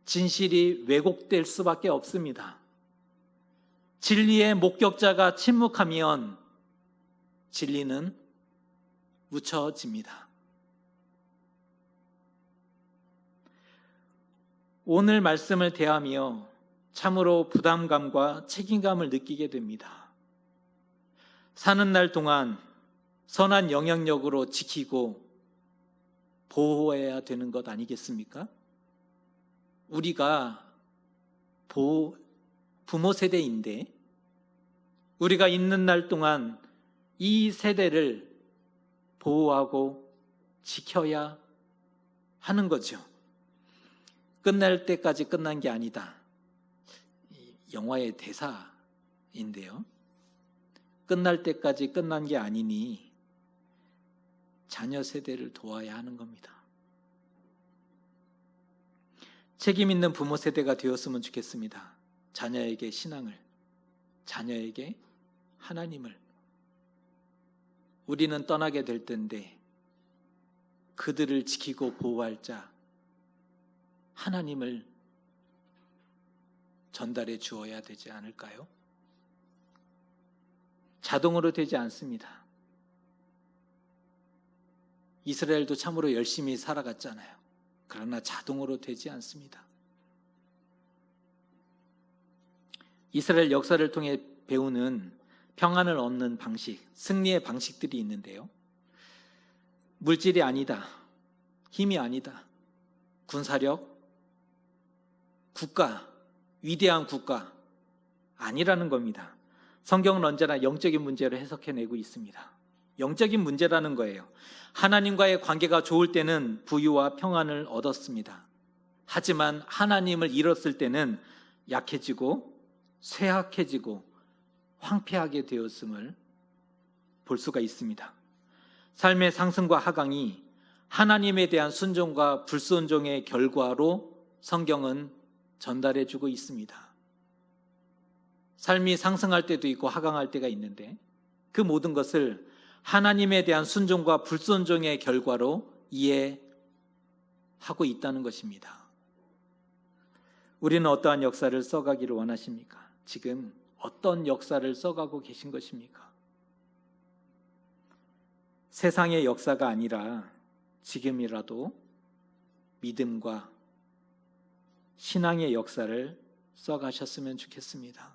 진실이 왜곡될 수밖에 없습니다. 진리의 목격자가 침묵하면 진리는 묻혀집니다. 오늘 말씀을 대하며 참으로 부담감과 책임감을 느끼게 됩니다. 사는 날 동안 선한 영향력으로 지키고 보호해야 되는 것 아니겠습니까? 우리가 부모 세대인데 우리가 있는 날 동안 이 세대를 보호하고 지켜야 하는 거죠. 끝날 때까지 끝난 게 아니다. 영화의 대사인데요. 끝날 때까지 끝난 게 아니니 자녀 세대를 도와야 하는 겁니다. 책임 있는 부모 세대가 되었으면 좋겠습니다. 자녀에게 신앙을, 자녀에게 하나님을. 우리는 떠나게 될 텐데 그들을 지키고 보호할 자 하나님을 전달해 주어야 되지 않을까요? 자동으로 되지 않습니다. 이스라엘도 참으로 열심히 살아갔잖아요. 그러나 자동으로 되지 않습니다. 이스라엘 역사를 통해 배우는 평안을 얻는 방식, 승리의 방식들이 있는데요. 물질이 아니다, 힘이 아니다, 군사력, 국가, 위대한 국가 아니라는 겁니다. 성경은 언제나 영적인 문제로 해석해내고 있습니다. 영적인 문제라는 거예요. 하나님과의 관계가 좋을 때는 부유와 평안을 얻었습니다. 하지만 하나님을 잃었을 때는 약해지고 쇠약해지고 황폐하게 되었음을 볼 수가 있습니다. 삶의 상승과 하강이 하나님에 대한 순종과 불순종의 결과로 성경은 전달해주고 있습니다. 삶이 상승할 때도 있고 하강할 때가 있는데 그 모든 것을 하나님에 대한 순종과 불순종의 결과로 이해하고 있다는 것입니다. 우리는 어떠한 역사를 써가기를 원하십니까? 지금 어떤 역사를 써가고 계신 것입니까? 세상의 역사가 아니라 지금이라도 믿음과 신앙의 역사를 써가셨으면 좋겠습니다.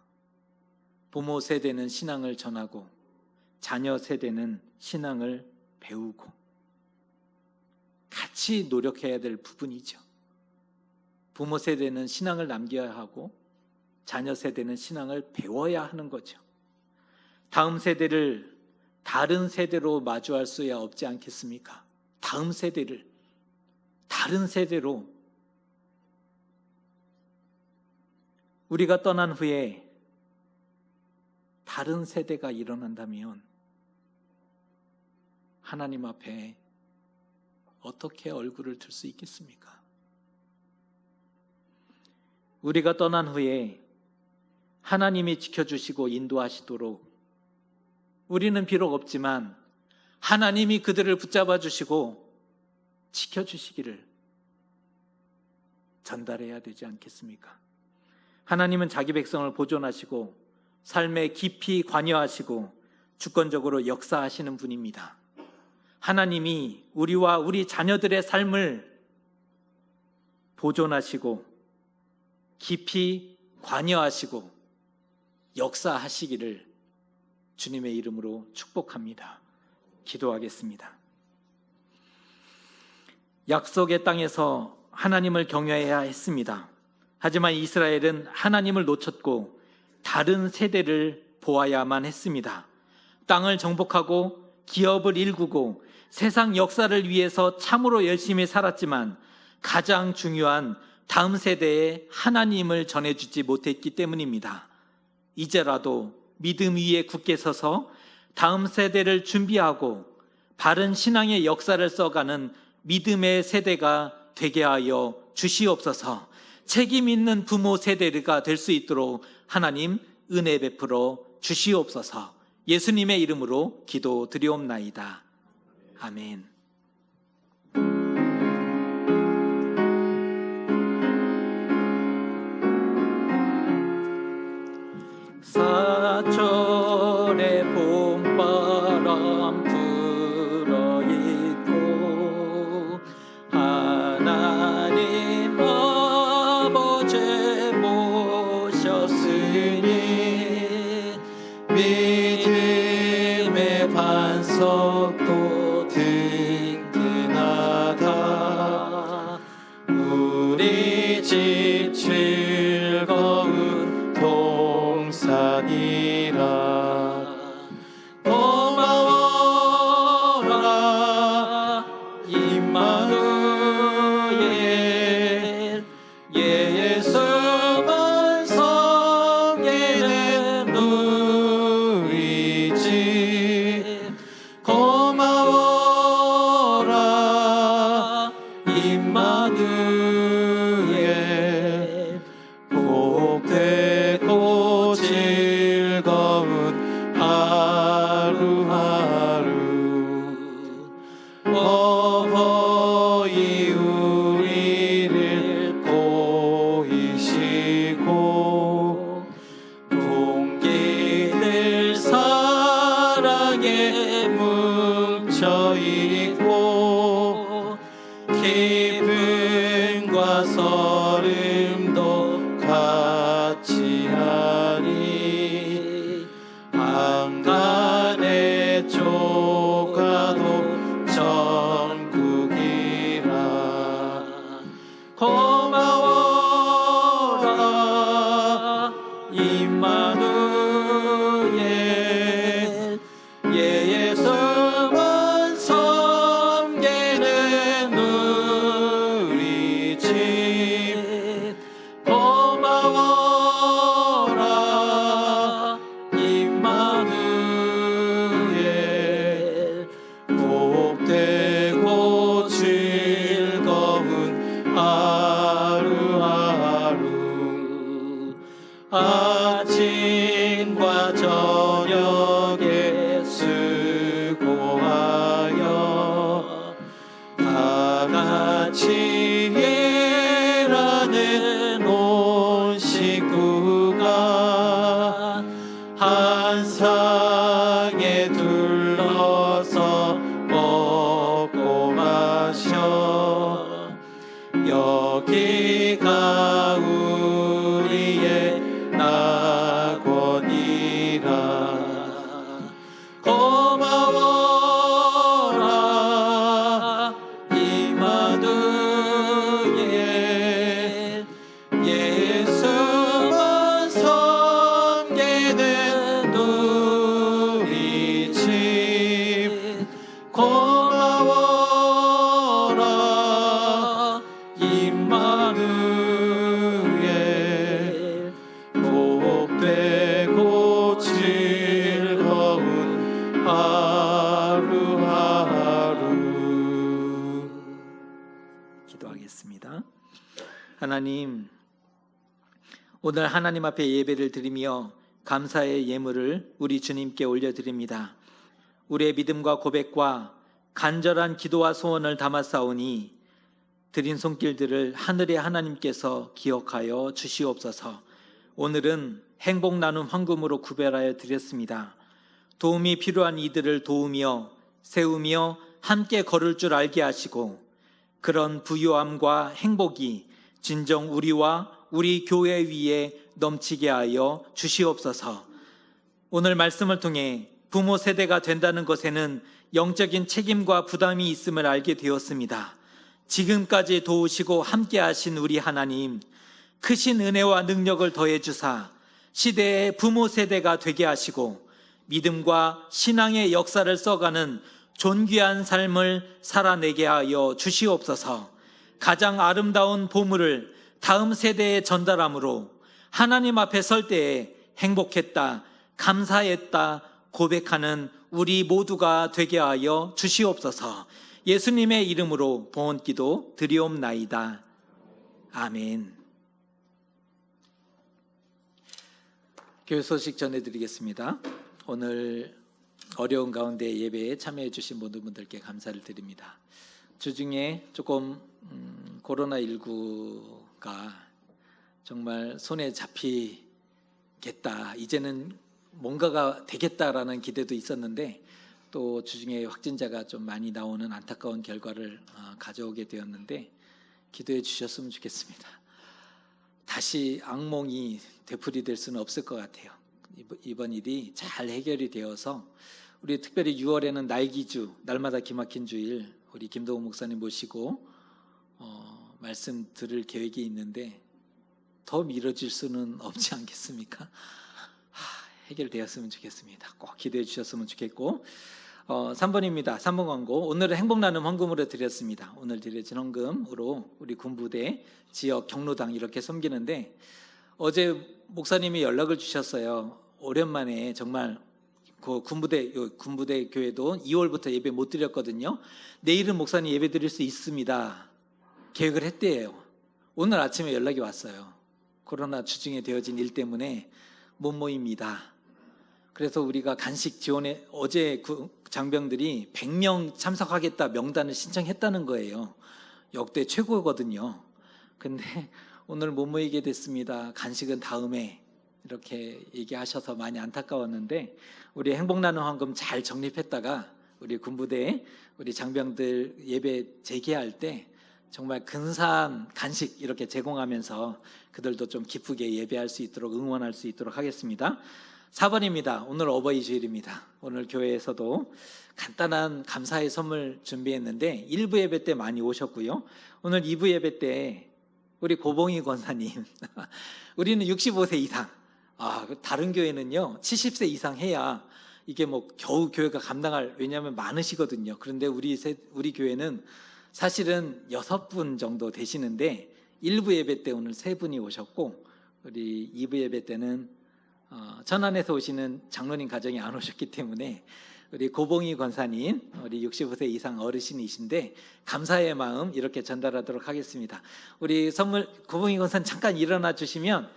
부모 세대는 신앙을 전하고 자녀 세대는 신앙을 배우고 같이 노력해야 될 부분이죠. 부모 세대는 신앙을 남겨야 하고 자녀 세대는 신앙을 배워야 하는 거죠. 다음 세대를 다른 세대로 마주할 수야 없지 않겠습니까? 다음 세대를 다른 세대로 우리가 떠난 후에 다른 세대가 일어난다면 하나님 앞에 어떻게 얼굴을 들 수 있겠습니까? 우리가 떠난 후에 하나님이 지켜주시고 인도하시도록 우리는 비록 없지만 하나님이 그들을 붙잡아 주시고 지켜주시기를 전달해야 되지 않겠습니까? 하나님은 자기 백성을 보존하시고 삶에 깊이 관여하시고 주권적으로 역사하시는 분입니다. 하나님이 우리와 우리 자녀들의 삶을 보존하시고 깊이 관여하시고 역사하시기를 주님의 이름으로 축복합니다. 기도하겠습니다. 약속의 땅에서 하나님을 경외해야 했습니다. 하지만 이스라엘은 하나님을 놓쳤고 다른 세대를 보아야만 했습니다. 땅을 정복하고 기업을 일구고 세상 역사를 위해서 참으로 열심히 살았지만 가장 중요한 다음 세대에 하나님을 전해주지 못했기 때문입니다. 이제라도 믿음 위에 굳게 서서 다음 세대를 준비하고 바른 신앙의 역사를 써가는 믿음의 세대가 되게 하여 주시옵소서. 책임 있는 부모 세대가 될 수 있도록 하나님 은혜 베풀어 주시옵소서. 예수님의 이름으로 기도드리옵나이다. 아멘. 사철의 봄바람 불어있고 하나님 아버지 모셨으니 믿음의 반석도 든든하다. 우리 집 즐거운 동산이라. 고마워라 임마누엘. 예수만 성에는 우리 집. 고마워라 임마누엘. 복되고 즐거운 하루하루. 어버이 우리를 보이시고 동기들 사랑에 뭉쳐있고 기쁨과 설렘도 같이 하니 한간에 쪼가도 전국이라. 고마워라 지혜라는 온 식구가 한 상에 둘러서 먹고 마셔 여기가 우리의 낙원이라 고마워라 이마누엘 예수만 섬기는 우리 집 고마워라 임마누엘 복되고 즐거운 하루하루. 기도하겠습니다. 하나님, 오늘 하나님 앞에 예배를 드리며 감사의 예물을 우리 주님께 올려드립니다. 우리의 믿음과 고백과 간절한 기도와 소원을 담았사오니 드린 손길들을 하늘의 하나님께서 기억하여 주시옵소서. 오늘은 행복 나눔 헌금으로 구별하여 드렸습니다. 도움이 필요한 이들을 도우며 세우며 함께 걸을 줄 알게 하시고 그런 부유함과 행복이 진정 우리와 우리 교회 위에 넘치게 하여 주시옵소서. 오늘 말씀을 통해 부모 세대가 된다는 것에는 영적인 책임과 부담이 있음을 알게 되었습니다. 지금까지 도우시고 함께 하신 우리 하나님, 크신 은혜와 능력을 더해 주사 시대의 부모 세대가 되게 하시고 믿음과 신앙의 역사를 써가는 존귀한 삶을 살아내게 하여 주시옵소서. 가장 아름다운 보물을 다음 세대에 전달함으로 하나님 앞에 설 때에 행복했다, 감사했다 고백하는 우리 모두가 되게 하여 주시옵소서. 예수님의 이름으로 봉헌기도 드리옵나이다. 아멘. 교회 소식 전해드리겠습니다. 오늘 어려운 가운데 예배에 참여해 주신 모든 분들께 감사를 드립니다. 주중에 조금 코로나19가 정말 손에 잡히겠다, 이제는 뭔가가 되겠다라는 기대도 있었는데 또 주중에 확진자가 좀 많이 나오는 안타까운 결과를 가져오게 되었는데 기도해 주셨으면 좋겠습니다. 다시 악몽이 되풀이될 수는 없을 것 같아요. 이번 일이 잘 해결이 되어서 우리 특별히 6월에는 날기주, 날마다 기막힌 주일 우리 김동욱 목사님 모시고 말씀 들을 계획이 있는데 더 미뤄질 수는 없지 않겠습니까? 해결되었으면 좋겠습니다. 꼭 기도해 주셨으면 좋겠고 3번입니다. 3번 광고. 오늘은 행복나눔 헌금으로 드렸습니다. 오늘 드려진 헌금으로 우리 군부대 지역 경로당 이렇게 섬기는데 어제 목사님이 연락을 주셨어요. 오랜만에 정말 그 군부대 교회도 2월부터 예배 못 드렸거든요. 내일은 목사님 예배 드릴 수 있습니다. 계획을 했대요. 오늘 아침에 연락이 왔어요. 코로나 주중에 되어진 일 때문에 못 모입니다. 그래서 우리가 간식 지원에 어제 그 장병들이 100명 참석하겠다 명단을 신청했다는 거예요. 역대 최고거든요. 근데 오늘 못 모이게 됐습니다. 간식은 다음에 이렇게 얘기하셔서 많이 안타까웠는데 우리 행복나눔 헌금 잘 적립했다가 우리 군부대 우리 장병들 예배 재개할 때 정말 근사한 간식 이렇게 제공하면서 그들도 좀 기쁘게 예배할 수 있도록 응원할 수 있도록 하겠습니다. 4번입니다. 오늘 어버이 주일입니다. 오늘 교회에서도 간단한 감사의 선물 준비했는데 1부 예배 때 많이 오셨고요. 오늘 2부 예배 때 우리 고봉희 권사님 우리는 65세 이상, 다른 교회는요 70세 이상 해야 이게 뭐 겨우 교회가 감당할, 왜냐하면 많으시거든요. 그런데 우리 교회는 사실은 6분 정도 되시는데 1부 예배 때 오늘 3분이 오셨고 우리 2부 예배 때는 천안에서 오시는 장로님 가정이 안 오셨기 때문에 우리 고봉희 권사님, 우리 65세 이상 어르신이신데 감사의 마음 이렇게 전달하도록 하겠습니다. 우리 선물 고봉희 권사님 잠깐 일어나 주시면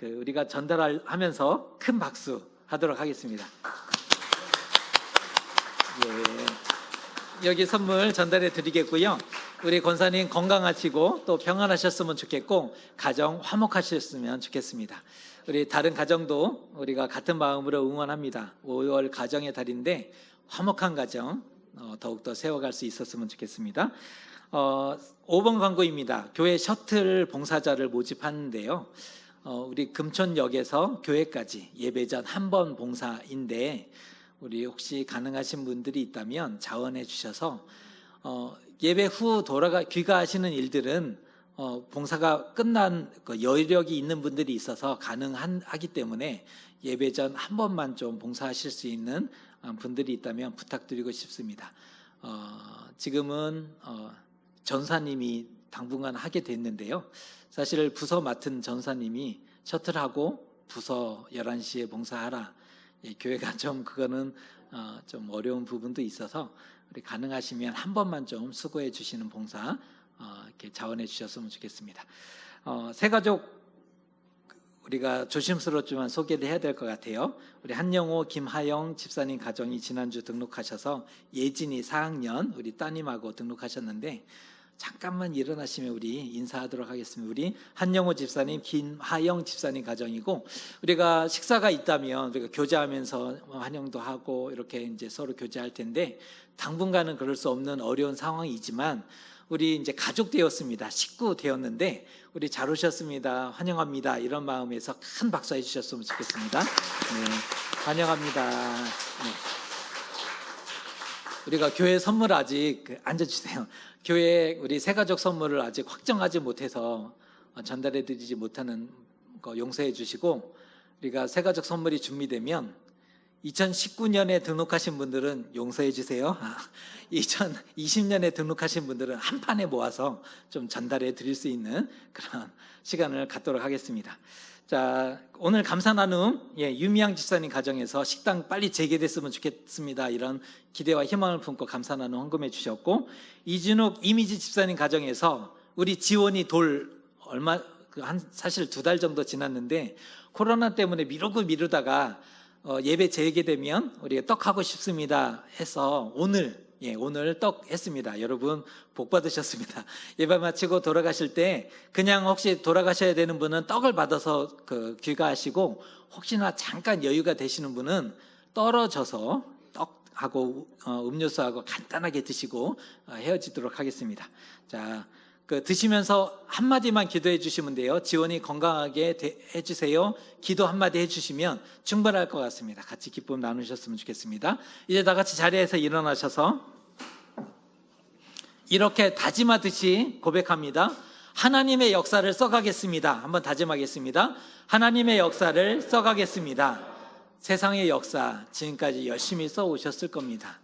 우리가 전달하면서 큰 박수 하도록 하겠습니다. 예. 여기 선물 전달해 드리겠고요. 우리 권사님 건강하시고 또 평안하셨으면 좋겠고 가정 화목하셨으면 좋겠습니다. 우리 다른 가정도 우리가 같은 마음으로 응원합니다. 5월 가정의 달인데 화목한 가정 더욱더 세워갈 수 있었으면 좋겠습니다. 5번 광고입니다. 교회 셔틀 봉사자를 모집하는데요. 우리 금촌역에서 교회까지 예배 전 한 번 봉사인데 우리 혹시 가능하신 분들이 있다면 자원해 주셔서 예배 후 귀가하시는 일들은 봉사가 끝난 여력이 있는 분들이 있어서 가능하기 때문에 예배 전 한 번만 좀 봉사하실 수 있는 분들이 있다면 부탁드리고 싶습니다. 지금은 전사님이 당분간 하게 됐는데요. 사실 부서 맡은 전사님이 셔틀하고 부서 11시에 봉사하라. 교회가 좀 그거는 좀 어려운 부분도 있어서 우리 가능하시면 한 번만 좀 수고해 주시는 봉사 이렇게 자원해 주셨으면 좋겠습니다. 새가족 우리가 조심스럽지만 소개를 해야 될 것 같아요. 우리 한영호, 김하영 집사님 가정이 지난주 등록하셔서 예진이 4학년 우리 따님하고 등록하셨는데 잠깐만 일어나시면 우리 인사하도록 하겠습니다. 우리 한영호 집사님, 김하영 집사님 가정이고 우리가 식사가 있다면 우리가 교제하면서 환영도 하고 이렇게 이제 서로 교제할 텐데 당분간은 그럴 수 없는 어려운 상황이지만 우리 이제 가족 되었습니다. 식구 되었는데 우리 잘 오셨습니다. 환영합니다. 이런 마음에서 큰 박수 해주셨으면 좋겠습니다. 네, 환영합니다. 네. 우리가 교회 선물 아직 앉아주세요. 교회 우리 새가족 선물을 아직 확정하지 못해서 전달해 드리지 못하는 거 용서해 주시고 우리가 새가족 선물이 준비되면 2019년에 등록하신 분들은 용서해 주세요. 2020년에 등록하신 분들은 한 판에 모아서 좀 전달해 드릴 수 있는 그런 시간을 갖도록 하겠습니다. 자, 오늘 감사 나눔 유미양 집사님 가정에서 식당 빨리 재개됐으면 좋겠습니다. 이런 기대와 희망을 품고 감사 나눔 헌금해 주셨고 이준욱 이미지 집사님 가정에서 우리 지원이 사실 2달 정도 지났는데 코로나 때문에 미루다가 예배 재개되면 우리가 떡하고 싶습니다 해서 오늘 떡 했습니다. 여러분 복 받으셨습니다. 예배 마치고 돌아가실 때 그냥 혹시 돌아가셔야 되는 분은 떡을 받아서 귀가하시고 혹시나 잠깐 여유가 되시는 분은 떨어져서 떡하고 음료수하고 간단하게 드시고 헤어지도록 하겠습니다. 자, 드시면서 한마디만 기도해 주시면 돼요. 지원이 건강하게 해주세요. 기도 한마디 해주시면 충분할 것 같습니다. 같이 기쁨 나누셨으면 좋겠습니다. 이제 다 같이 자리에서 일어나셔서 이렇게 다짐하듯이 고백합니다. 하나님의 역사를 써가겠습니다. 한번 다짐하겠습니다. 하나님의 역사를 써가겠습니다. 세상의 역사 지금까지 열심히 써오셨을 겁니다.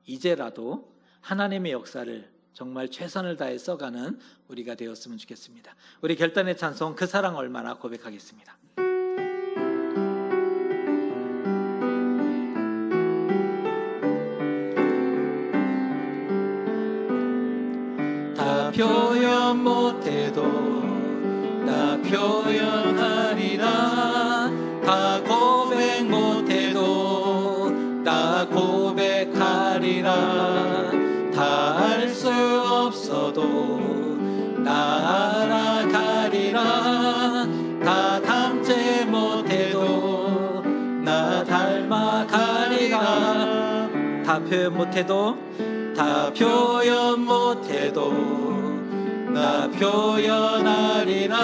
이제라도 하나님의 역사를 정말 최선을 다해 써가는 우리가 되었으면 좋겠습니다. 우리 결단의 찬송 그 사랑 얼마나 고백하겠습니다. 다 표현 못해도 다 표현하리라. 다 고백 못해도 다 고백하리라. 다 알 수 없어도 나 알아가리라. 다 닮지 못해도 나 닮아가리라. 다 표현 못해도 다 표현 못해도 나 표현하리라.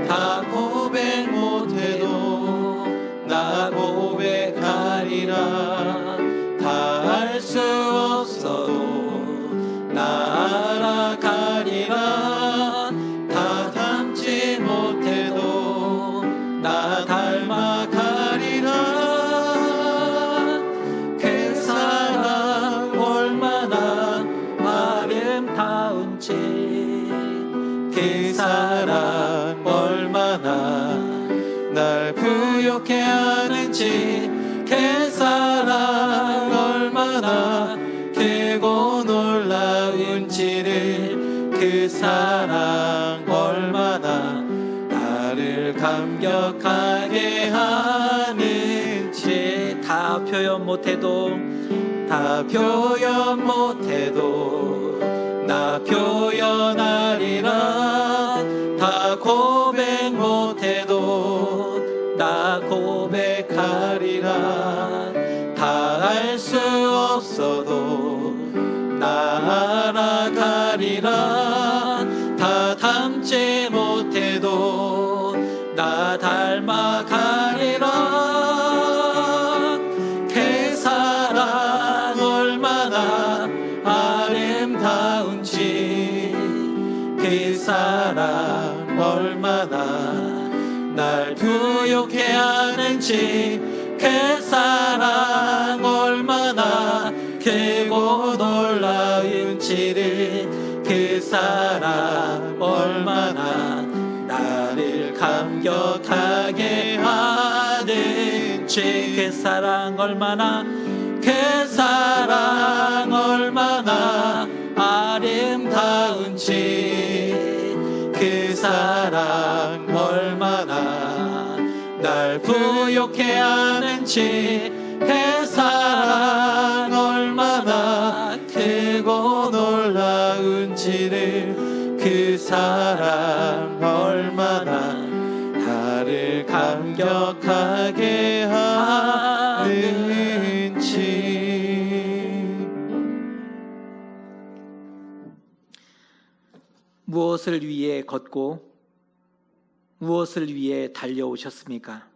다 고백 못해도 나 고백하리라. 다 알 수 없어도 나 알아가리라. 다 닮지 못해도 나 닮아가리라. 그 사랑 얼마나 아름다운지, 그 사랑 얼마나 날 부욕해 하는지, 그 사랑 얼마나 크고 놀라운지를, 그 사랑 얼마나 나를 감격하게 하는지. 다 표현 못해도 다 표현 못해도 나 표현하리라. 다 고백 못해도 나 고백하리라. 다 알 수 없어도 나 알아가리라. 다 닮지 못해도 나 닮아가리라. 그 사랑 얼마나 아름다운지, 그 사랑 얼마나 날 부욕해 하는지, 그 사랑 얼마나 크고 놀라운지를, 그 사랑 얼마나 나를 감격하게 하는지, 그 사랑 얼마나, 그 사랑 얼마나 아름다운지, 그 사랑 얼마나 날 부욕해 하는지, 그 사랑 얼마나 크고 놀라운지를, 그 사랑 얼마나 나를 감격하게 하는지. 무엇을 위해 걷고 무엇을 위해 달려오셨습니까?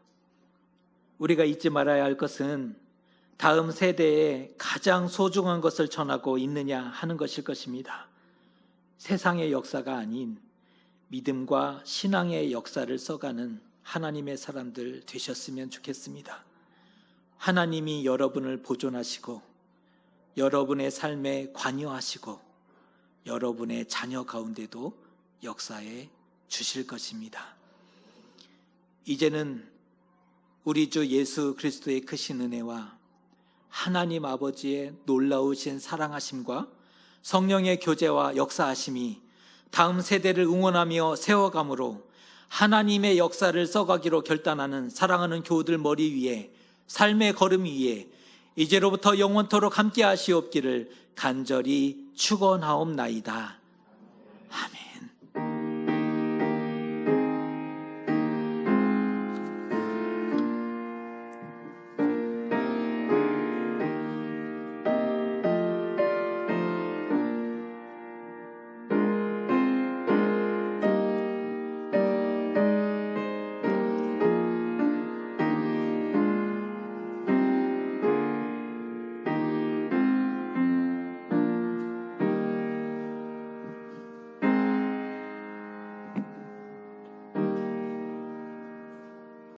우리가 잊지 말아야 할 것은 다음 세대에 가장 소중한 것을 전하고 있느냐 하는 것일 것입니다. 세상의 역사가 아닌 믿음과 신앙의 역사를 써가는 하나님의 사람들 되셨으면 좋겠습니다. 하나님이 여러분을 보존하시고 여러분의 삶에 관여하시고 여러분의 자녀 가운데도 역사해 주실 것입니다. 이제는 우리 주 예수 그리스도의 크신 은혜와 하나님 아버지의 놀라우신 사랑하심과 성령의 교제와 역사하심이 다음 세대를 응원하며 세워감으로 하나님의 역사를 써가기로 결단하는 사랑하는 교우들 머리 위에, 삶의 걸음 위에 이제로부터 영원토록 함께 하시옵기를 간절히 축원하옵나이다.